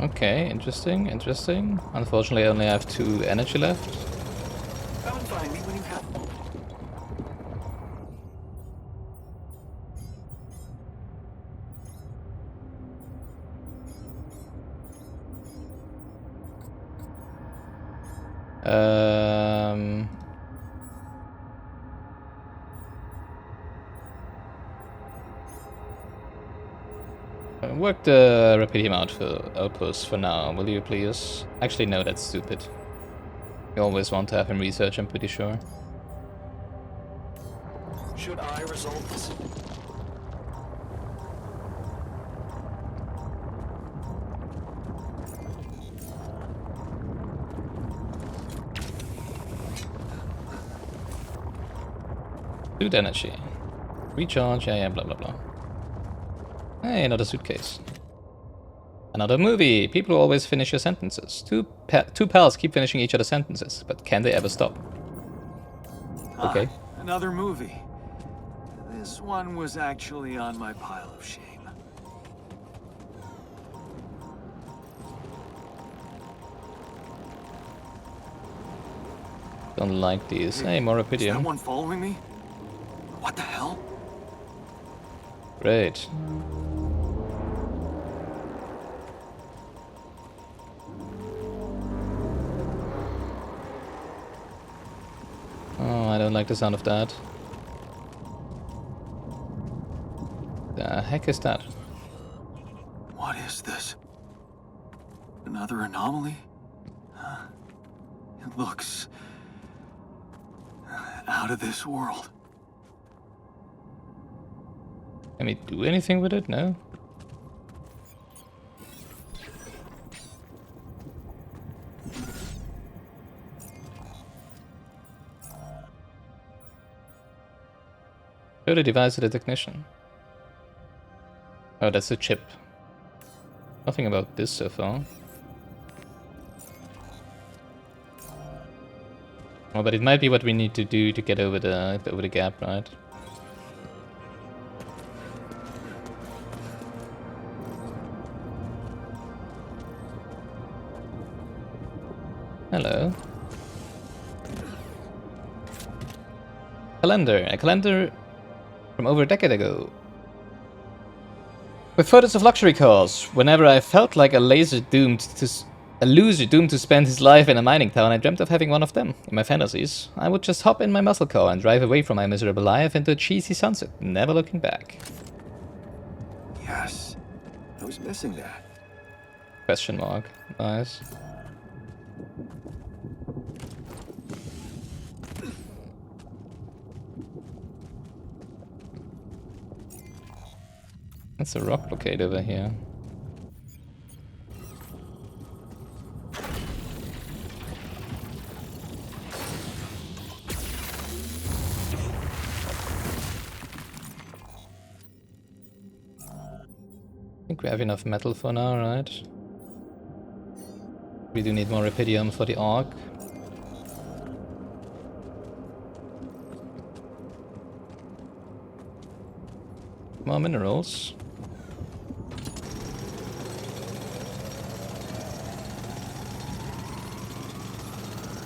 A: Okay, interesting, interesting. Unfortunately I only have 2 energy left.
B: Come and find me when you have them.
A: Work the Rapidium outpost for now, will you please? Actually, no, that's stupid. You always want to have him research, I'm pretty sure.
B: Should I resolve this?
A: Food energy. Recharge, yeah, blah blah blah. Hey, another suitcase. Another movie. People always finish your sentences. Two pals keep finishing each other's sentences, but can they ever stop? Okay.
B: Another movie. This one was actually on my pile of shame.
A: Don't like these. Hey, more
B: Is that
A: Rapidium.
B: one following me? What the hell?
A: Great. Oh, I don't like the sound of that. The heck is that?
B: What is this? Another anomaly? It looks out of this world.
A: Can we do anything with it? No? Show the device to the technician. Oh, that's a chip. Nothing about this so far. Oh, but it might be what we need to do to get over the gap, right? Hello. Calendar. A calendar from over a decade ago. With photos of luxury cars. Whenever I felt like a loser doomed to spend his life in a mining town, I dreamt of having one of them. In my fantasies, I would just hop in my muscle car and drive away from my miserable life into a cheesy sunset, never looking back.
B: Yes. was missing that.
A: Question mark. Nice. That's a rock blockade over here. I think we have enough metal for now, right? We do need more Rapidium for the Ark. More minerals.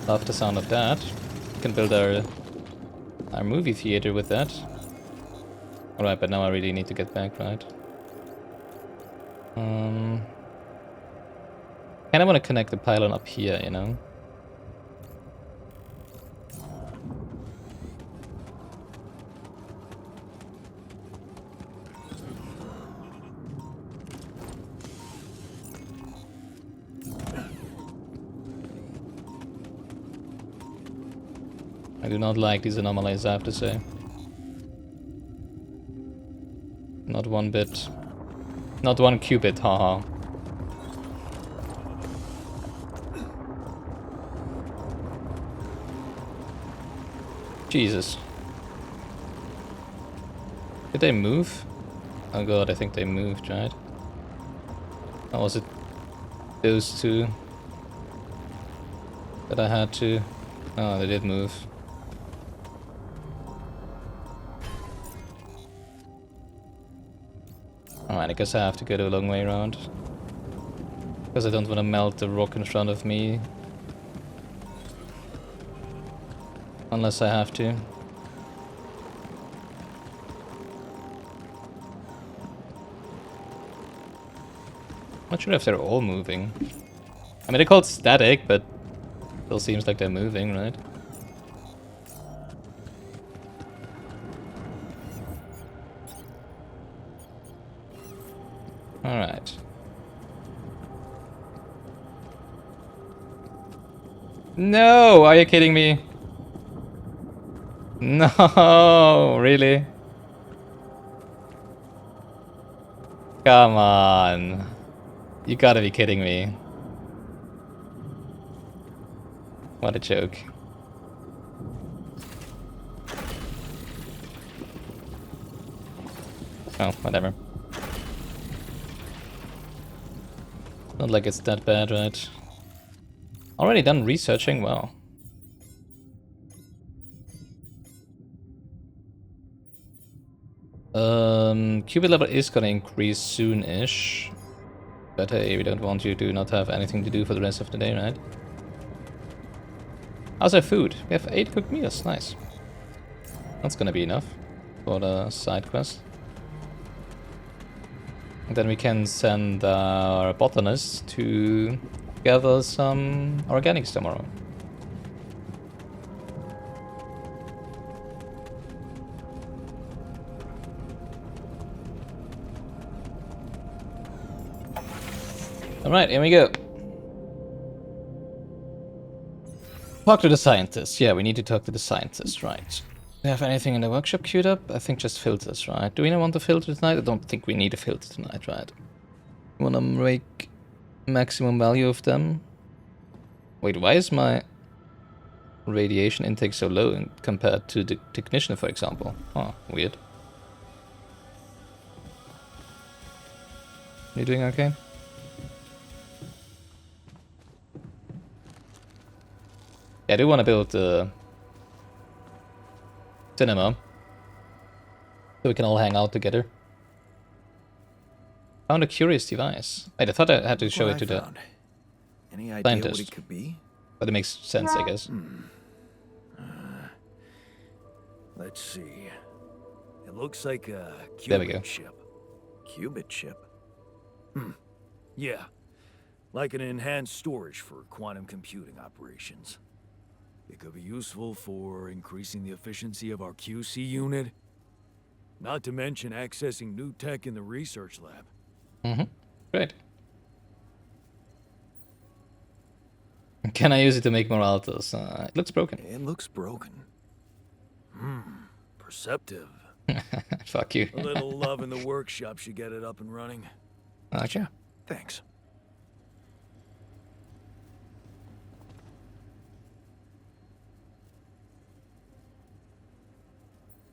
A: Love the sound of that. We can build our movie theater with that. Alright, but now I really need to get back, right? Kinda wanna connect the pylon up here, you know? I do not like these anomalies, I have to say. Not one bit. Not one qubit, haha. Jesus. Did they move? Oh god, I think they moved, right? Or was it those two that I had to... Oh, they did move. Alright, I guess I have to go the long way around. Because I don't want to melt the rock in front of me. Unless I have to. Not sure if they're all moving. I mean, they're called static, but still seems like they're moving, right? Alright. No! Are you kidding me? No! Really? Come on. You gotta be kidding me. What a joke. Oh, whatever. Not like it's that bad, right? Already done researching? Well. Qubit level is gonna increase soon-ish. But hey, we don't want you to not have anything to do for the rest of the day, right? How's our food? We have 8 cooked meals, nice. That's gonna be enough for the side quest. And then we can send our botanist to gather some organics tomorrow. Alright, here we go. Talk to the scientist. Yeah, we need to talk to the scientist, right. Do we have anything in the workshop queued up? I think just filters, right? Do we want a filter tonight? I don't think we need a filter tonight, right? We wanna make maximum value of them. Wait, why is my radiation intake so low compared to the technician, for example? Oh, weird. You doing okay? Yeah, I do want to build a cinema so we can all hang out together. Found a curious device. Wait, I thought I had to show it to the
B: Any idea
A: scientist.
B: what it could be?
A: But it makes sense, I guess.
B: Let's see. It looks like a
A: There we go.
B: qubit chip. Qubit chip? Yeah. Like an enhanced storage for quantum computing operations. It could be useful for increasing the efficiency of our QC unit. Not to mention accessing new tech in the research lab.
A: Great. Can I use it to make more altars? It looks broken.
B: It looks broken. Perceptive.
A: Fuck you.
B: A little love in the workshop should get it up and running.
A: Okay.
B: Thanks.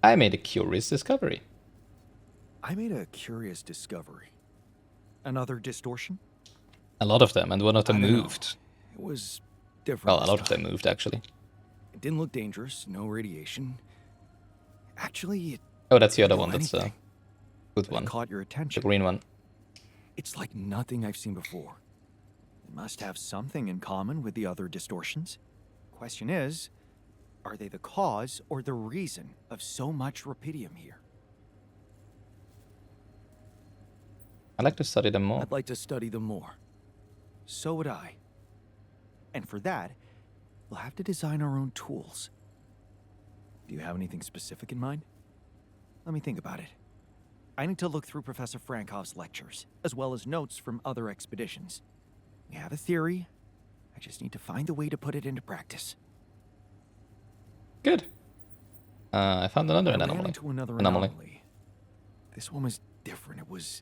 A: I made a curious discovery.
D: I made a curious discovery. Another distortion?
A: A lot of them, and one of them
B: I don't know.
A: moved.
B: It was different.
A: Well, a
B: this
A: lot of them
B: time.
A: moved, actually.
B: It didn't look dangerous. No radiation. Actually, it
A: Oh, that's the other
B: didn't
A: one.
B: do
A: That's a
B: anything,
A: good
D: That
A: one.
D: caught your
A: The
D: attention.
A: green one.
B: It's like nothing I've seen before.
D: It must have something in common with the other distortions. Question is, are they the cause or the reason of so much rupidium here?
A: I'd like to study them more.
B: I'd like to study them more.
D: So would I. And for that, we'll have to design our own tools.
B: Do you have anything specific in mind?
D: Let me think about it. I need to look through Professor Frankov's lectures, as well as notes from other expeditions. We have a theory. I just need to find a way to put it into practice.
A: Good. I found another
B: I ran
A: anomaly.
B: into another
A: Anomaly.
B: anomaly. This one was different. It was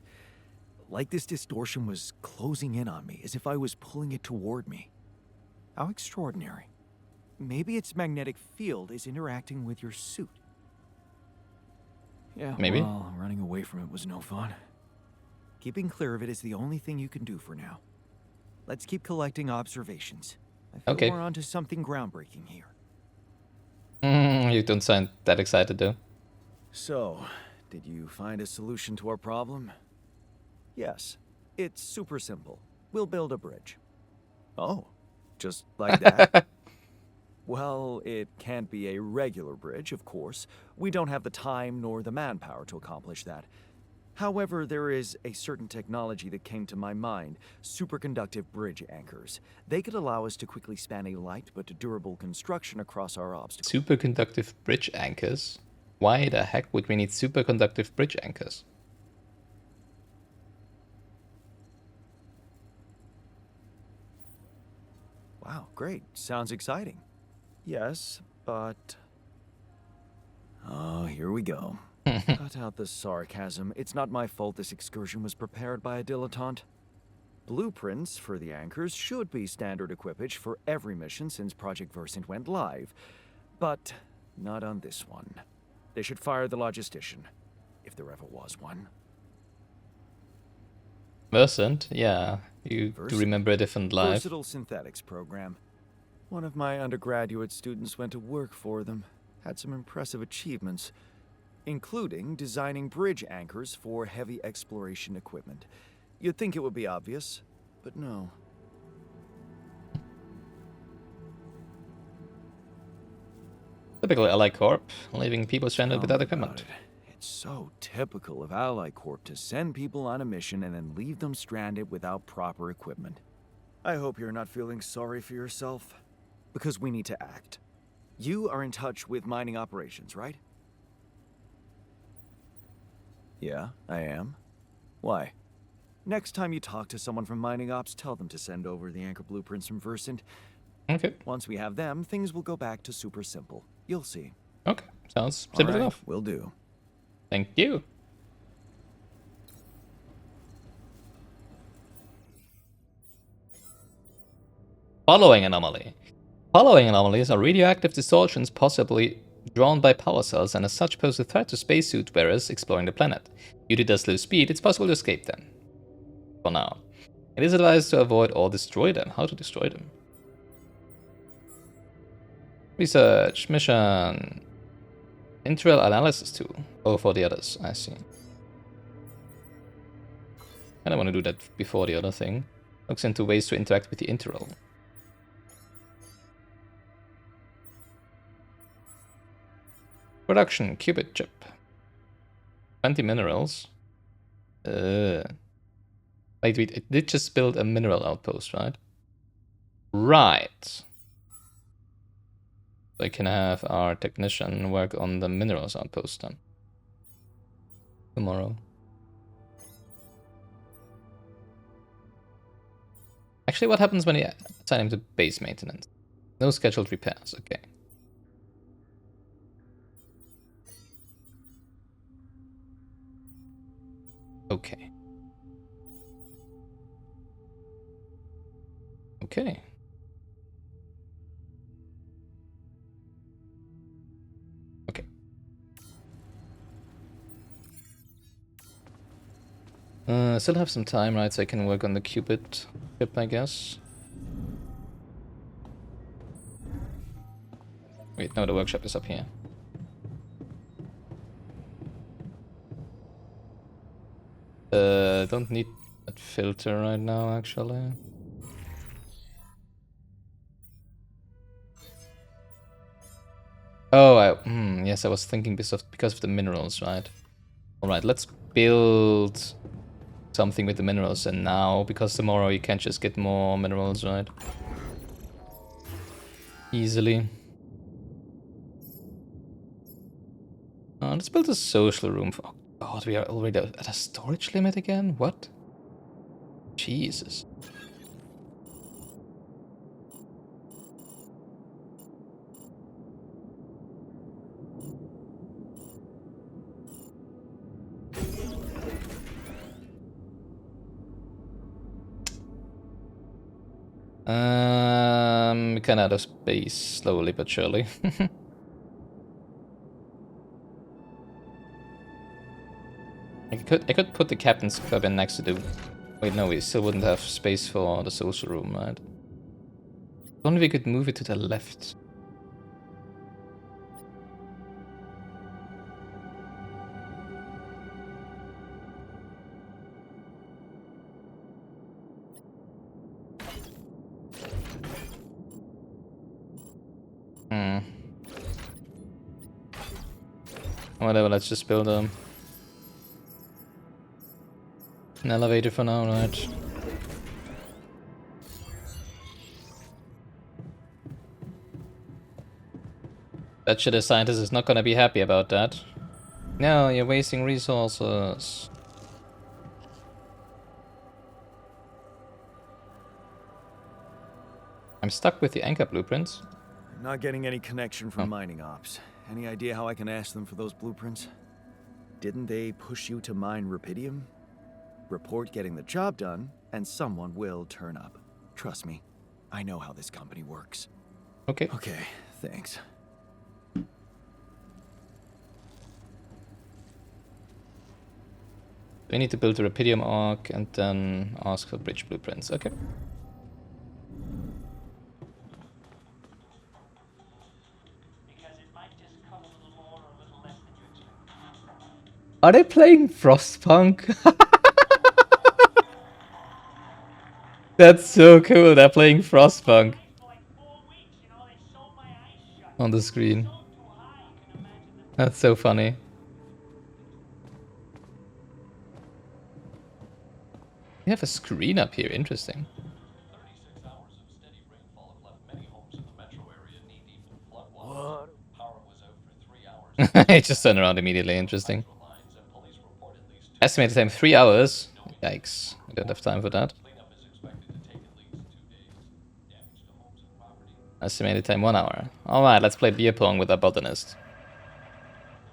B: like this distortion was closing in on me, as if I was pulling it toward me.
D: How extraordinary. Maybe its magnetic field is interacting with your suit.
B: Yeah,
A: Maybe.
B: well, running away from it was no fun.
D: Keeping clear of it is the only thing you can do for now. Let's keep collecting observations. I feel
A: Okay.
D: we're onto something groundbreaking here.
A: You don't sound that excited, though.
B: So, did you find a solution to our problem?
D: Yes, it's super simple. We'll build a bridge.
B: Oh, just like that? Well, it can't be a regular bridge, of course. We don't have the time nor the manpower to accomplish that. However, there is a certain technology that came to my mind, superconductive bridge anchors. They could allow us to quickly span a light but durable construction across our obstacles.
A: Superconductive bridge anchors? Why the heck would we need superconductive bridge anchors?
B: Wow, great. Sounds exciting. Yes, but... Oh, here we go. Cut out the sarcasm. It's not my fault this excursion was prepared by a dilettante. Blueprints for the anchors should be standard equipage for every mission since Project Versant went live. But not on this one. They should fire the logistician, if there ever was one.
A: Versant? Yeah. You do
B: Versant?
A: remember a different life.
B: Versatile Synthetics program. One of my undergraduate students went to work for them. Had some impressive achievements, including designing bridge anchors for heavy exploration equipment. You'd think it would be obvious, but no.
A: Typical Ally Corp, leaving people stranded
B: Tell
A: without
B: me
A: equipment.
B: about it. It's so typical of Ally Corp to send people on a mission and then leave them stranded without proper equipment. I hope you're not feeling sorry for yourself, because we need to act. You are in touch with mining operations, right? Yeah, I am. Why? Next time you talk to someone from mining ops, tell them to send over the anchor blueprints from Versant.
A: Okay.
B: Once we have them, things will go back to super simple. You'll see.
A: Okay. Sounds simple enough.
B: Will do.
A: Thank you. Following anomaly. Following anomalies are radioactive distortions possibly drawn by power cells and as such pose a threat to spacesuit wearers exploring the planet. Due to their slow speed, it's possible to escape them. For now. It is advised to avoid or destroy them. How to destroy them? Research. Mission. Integral analysis tool. Oh, for the others. I see. I don't want to do that before the other thing. Looks into ways to interact with the integral. Production, qubit chip. 20 minerals. Wait, it did just build a mineral outpost, right? Right. So I can have our technician work on the minerals outpost then. Tomorrow. Actually, what happens when you assign him to base maintenance? No scheduled repairs, okay. Okay. Okay. Okay. Still have some time, right? So I can work on the Cupid chip, I guess. Wait, no, the workshop is up here. Don't need that filter right now, actually. Oh, yes, I was thinking because of the minerals, right? Alright, let's build something with the minerals, and now, because tomorrow you can't just get more minerals, right? Easily. Let's build a social room. Oh god, we are already at a storage limit again? What? Jesus. We can out of space slowly but surely. I could put the captain's cabin next to the... Wait, no, we still wouldn't have space for the social room, right? If only we could move it to the left. Whatever, let's just build an elevator for now, right? Bet you the scientist is not gonna be happy about that. No, you're wasting resources. I'm stuck with the anchor blueprints.
B: Not getting any connection from mining ops. Any idea how I can ask them for those blueprints? Didn't they push you to mine rupidium? Report getting the job done, and someone will turn up. Trust me, I know how this company works.
A: Okay.
B: Okay, thanks.
A: We need to build a rupidium arc and then ask for bridge blueprints. Okay. Are they playing Frostpunk? That's so cool, they're playing Frostpunk on the screen. That's so funny. We have a screen up here, interesting.
F: 36 hours of steady rainfall have left many homes in the metro area knee-deep in floodwaters. Power was out for 3 hours.
A: It just turned around immediately, interesting. Estimated time 3 hours. Yikes, I don't have time for that.
F: Cleanup is expected to take at least 2 days. Damage to homes and property.
A: Estimated time 1 hour. Alright, let's play beer pong with our botanist.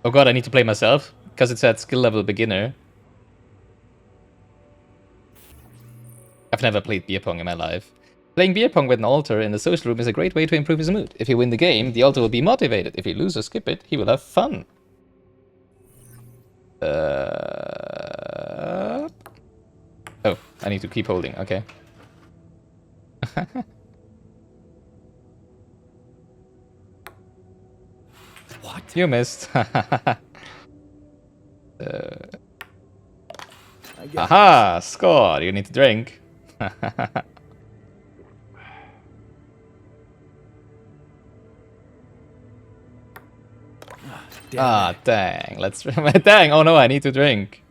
A: Oh god, I need to play myself? Because it's at skill level beginner. I've never played beer pong in my life. Playing beer pong with an altar in the social room is a great way to improve his mood. If you win the game, the altar will be motivated. If you lose or skip it, he will have fun. Oh, I need to keep holding, okay.
B: What?
A: You missed. Aha! Score! You need to drink. Ah, dang. Let's... Dang! Oh no, I need to drink.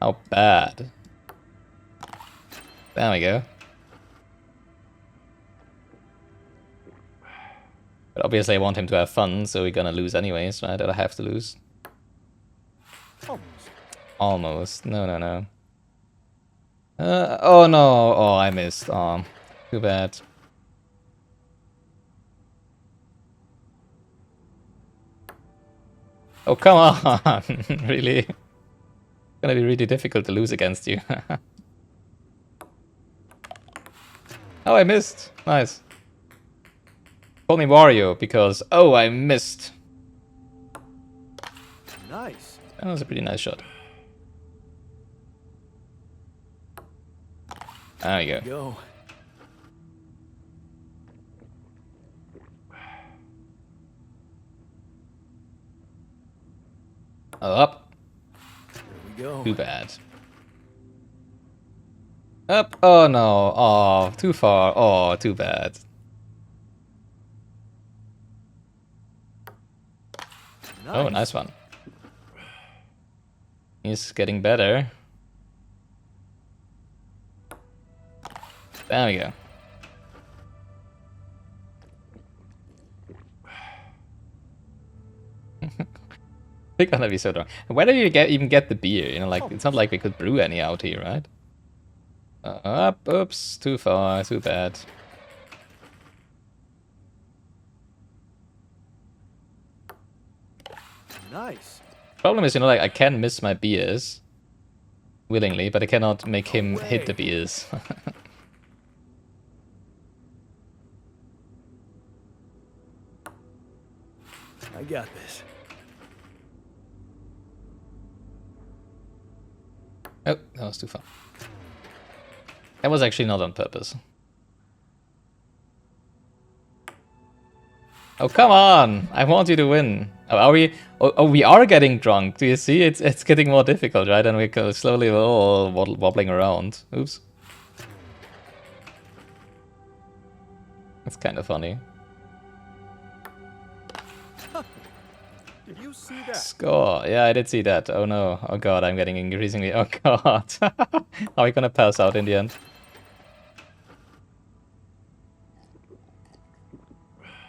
A: How bad. There we go. But obviously I want him to have fun, so we're gonna lose anyways, right? Or I have to lose. Almost. No, no, no. Oh no! Oh, I missed. Oh, too bad. Oh, come on! Really? It's gonna be really difficult to lose against you. Oh, I missed. Nice. Call me Wario because, oh, I missed.
B: Nice.
A: That was a pretty nice shot. There you go.
B: Go.
A: Oh, up.
B: There we go.
A: Too bad. Up. Oh no. Oh, too far. Oh, too bad. Oh, nice one. He's getting better. There we go. They're gonna be so drunk. Where do you even get the beer? You know, like it's not like we could brew any out here, right? Up, oops, too far, too bad.
B: Nice.
A: Problem is, you know, like I can miss my beers willingly, but I cannot make him hit the beers.
B: I got this.
A: Oh, that was too far. That was actually not on purpose. Oh, come on! I want you to win. Oh, are we? Oh, we are getting drunk. Do you see? It's getting more difficult, right? And we're slowly all wobbling around. Oops. That's kind of funny.
B: Did you see that?
A: Score. Yeah, I did see that. Oh no. Oh god, I'm getting increasingly... Oh god. Are we gonna pass out in the end?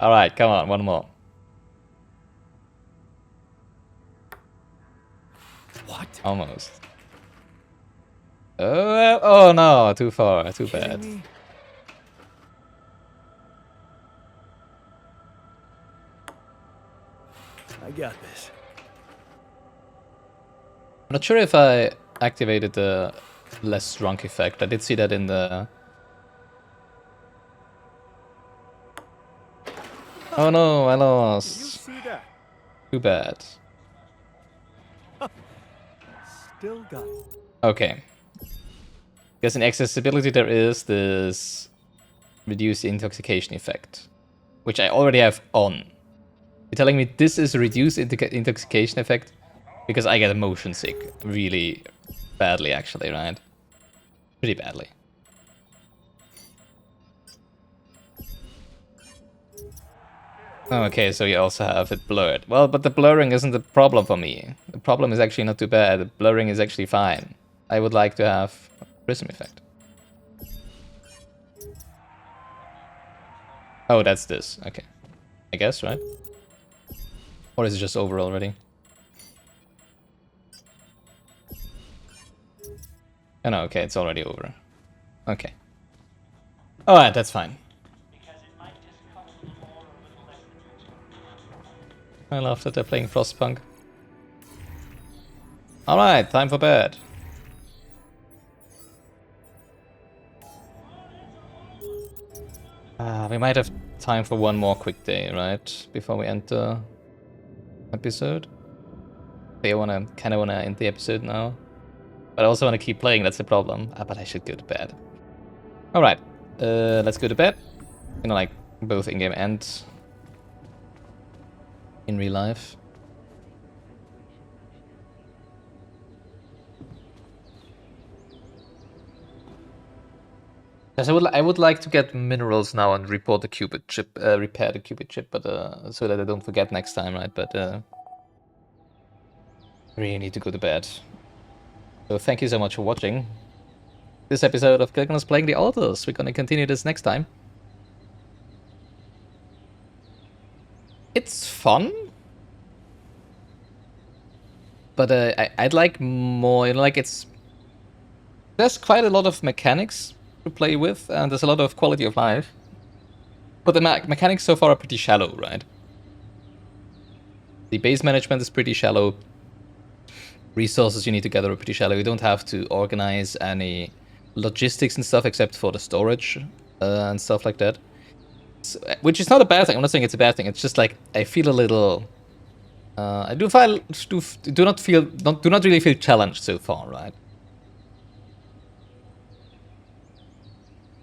A: Alright, come on, one more.
B: What?
A: Almost. Oh no, too far, too
B: Kidding
A: bad.
B: me? I got this.
A: I'm not sure if I activated the less drunk effect. I did see that in the... Oh no, I
B: Did you
A: lost.
B: see that?
A: Too bad.
B: Still got it.
A: Okay. Because in accessibility there is this reduce intoxication effect, which I already have on. You're telling me this is a reduced intoxication effect? Because I get motion sick really badly, actually, right? Pretty badly. Okay, so you also have it blurred. Well, but the blurring isn't the problem for me. The problem is actually not too bad. The blurring is actually fine. I would like to have a prism effect. Oh, that's this. Okay. I guess, right? Or is it just over already? Oh no, okay, it's already over. Okay. Alright, that's fine. I love that they're playing Frostpunk. Alright, time for bed. We might have time for one more quick day, right? Before we end the episode. I kinda wanna end the episode now. But I also wanna keep playing, that's the problem. But I should go to bed. Alright, let's go to bed. You know, like, both in-game and in real life. Yes, I would like to get minerals now and report the Cupid chip, repair the Cupid chip, but so that I don't forget next time, right? But really need to go to bed. So thank you so much for watching this episode of Gilligan's Playing the Altars. We're gonna continue this next time. It's fun, but I'd like more. You know, like it's there's quite a lot of mechanics to play with, and there's a lot of quality of life. But the mechanics so far are pretty shallow, right? The base management is pretty shallow. Resources you need to gather are pretty shallow. You don't have to organize any logistics and stuff except for the storage and stuff like that. So, which is not a bad thing. I'm not saying it's a bad thing. It's just like I feel a little. I do not really feel challenged so far, right?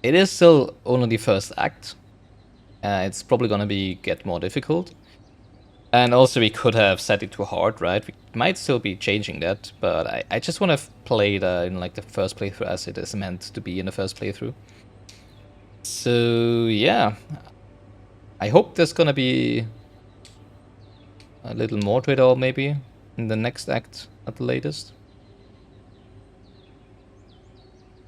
A: It is still only the first act. It's probably gonna get more difficult. And also we could have set it to hard, right? We might still be changing that, but I just want to play it in like the first playthrough as it is meant to be in the first playthrough. So yeah, I hope there's gonna be a little more to it all maybe in the next act at the latest.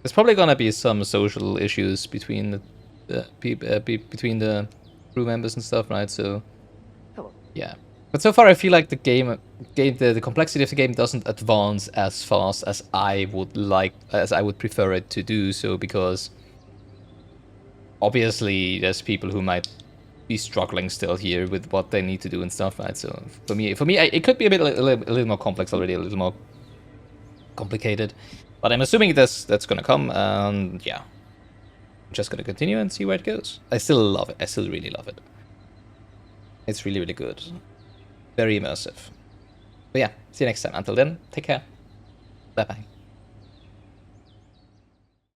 A: There's probably gonna be some social issues between between the crew members and stuff, right? So. Yeah, but so far I feel like the complexity of the game doesn't advance as fast as I would prefer it to do so, because obviously there's people who might be struggling still here with what they need to do and stuff, right? So for me, it could be a little more complex already, a little more complicated. But I'm assuming that's gonna come, and yeah, I'm just gonna continue and see where it goes. I still love it. I still really love it. It's really, really good. Very immersive. But yeah, see you next time. Until then, take care. Bye-bye.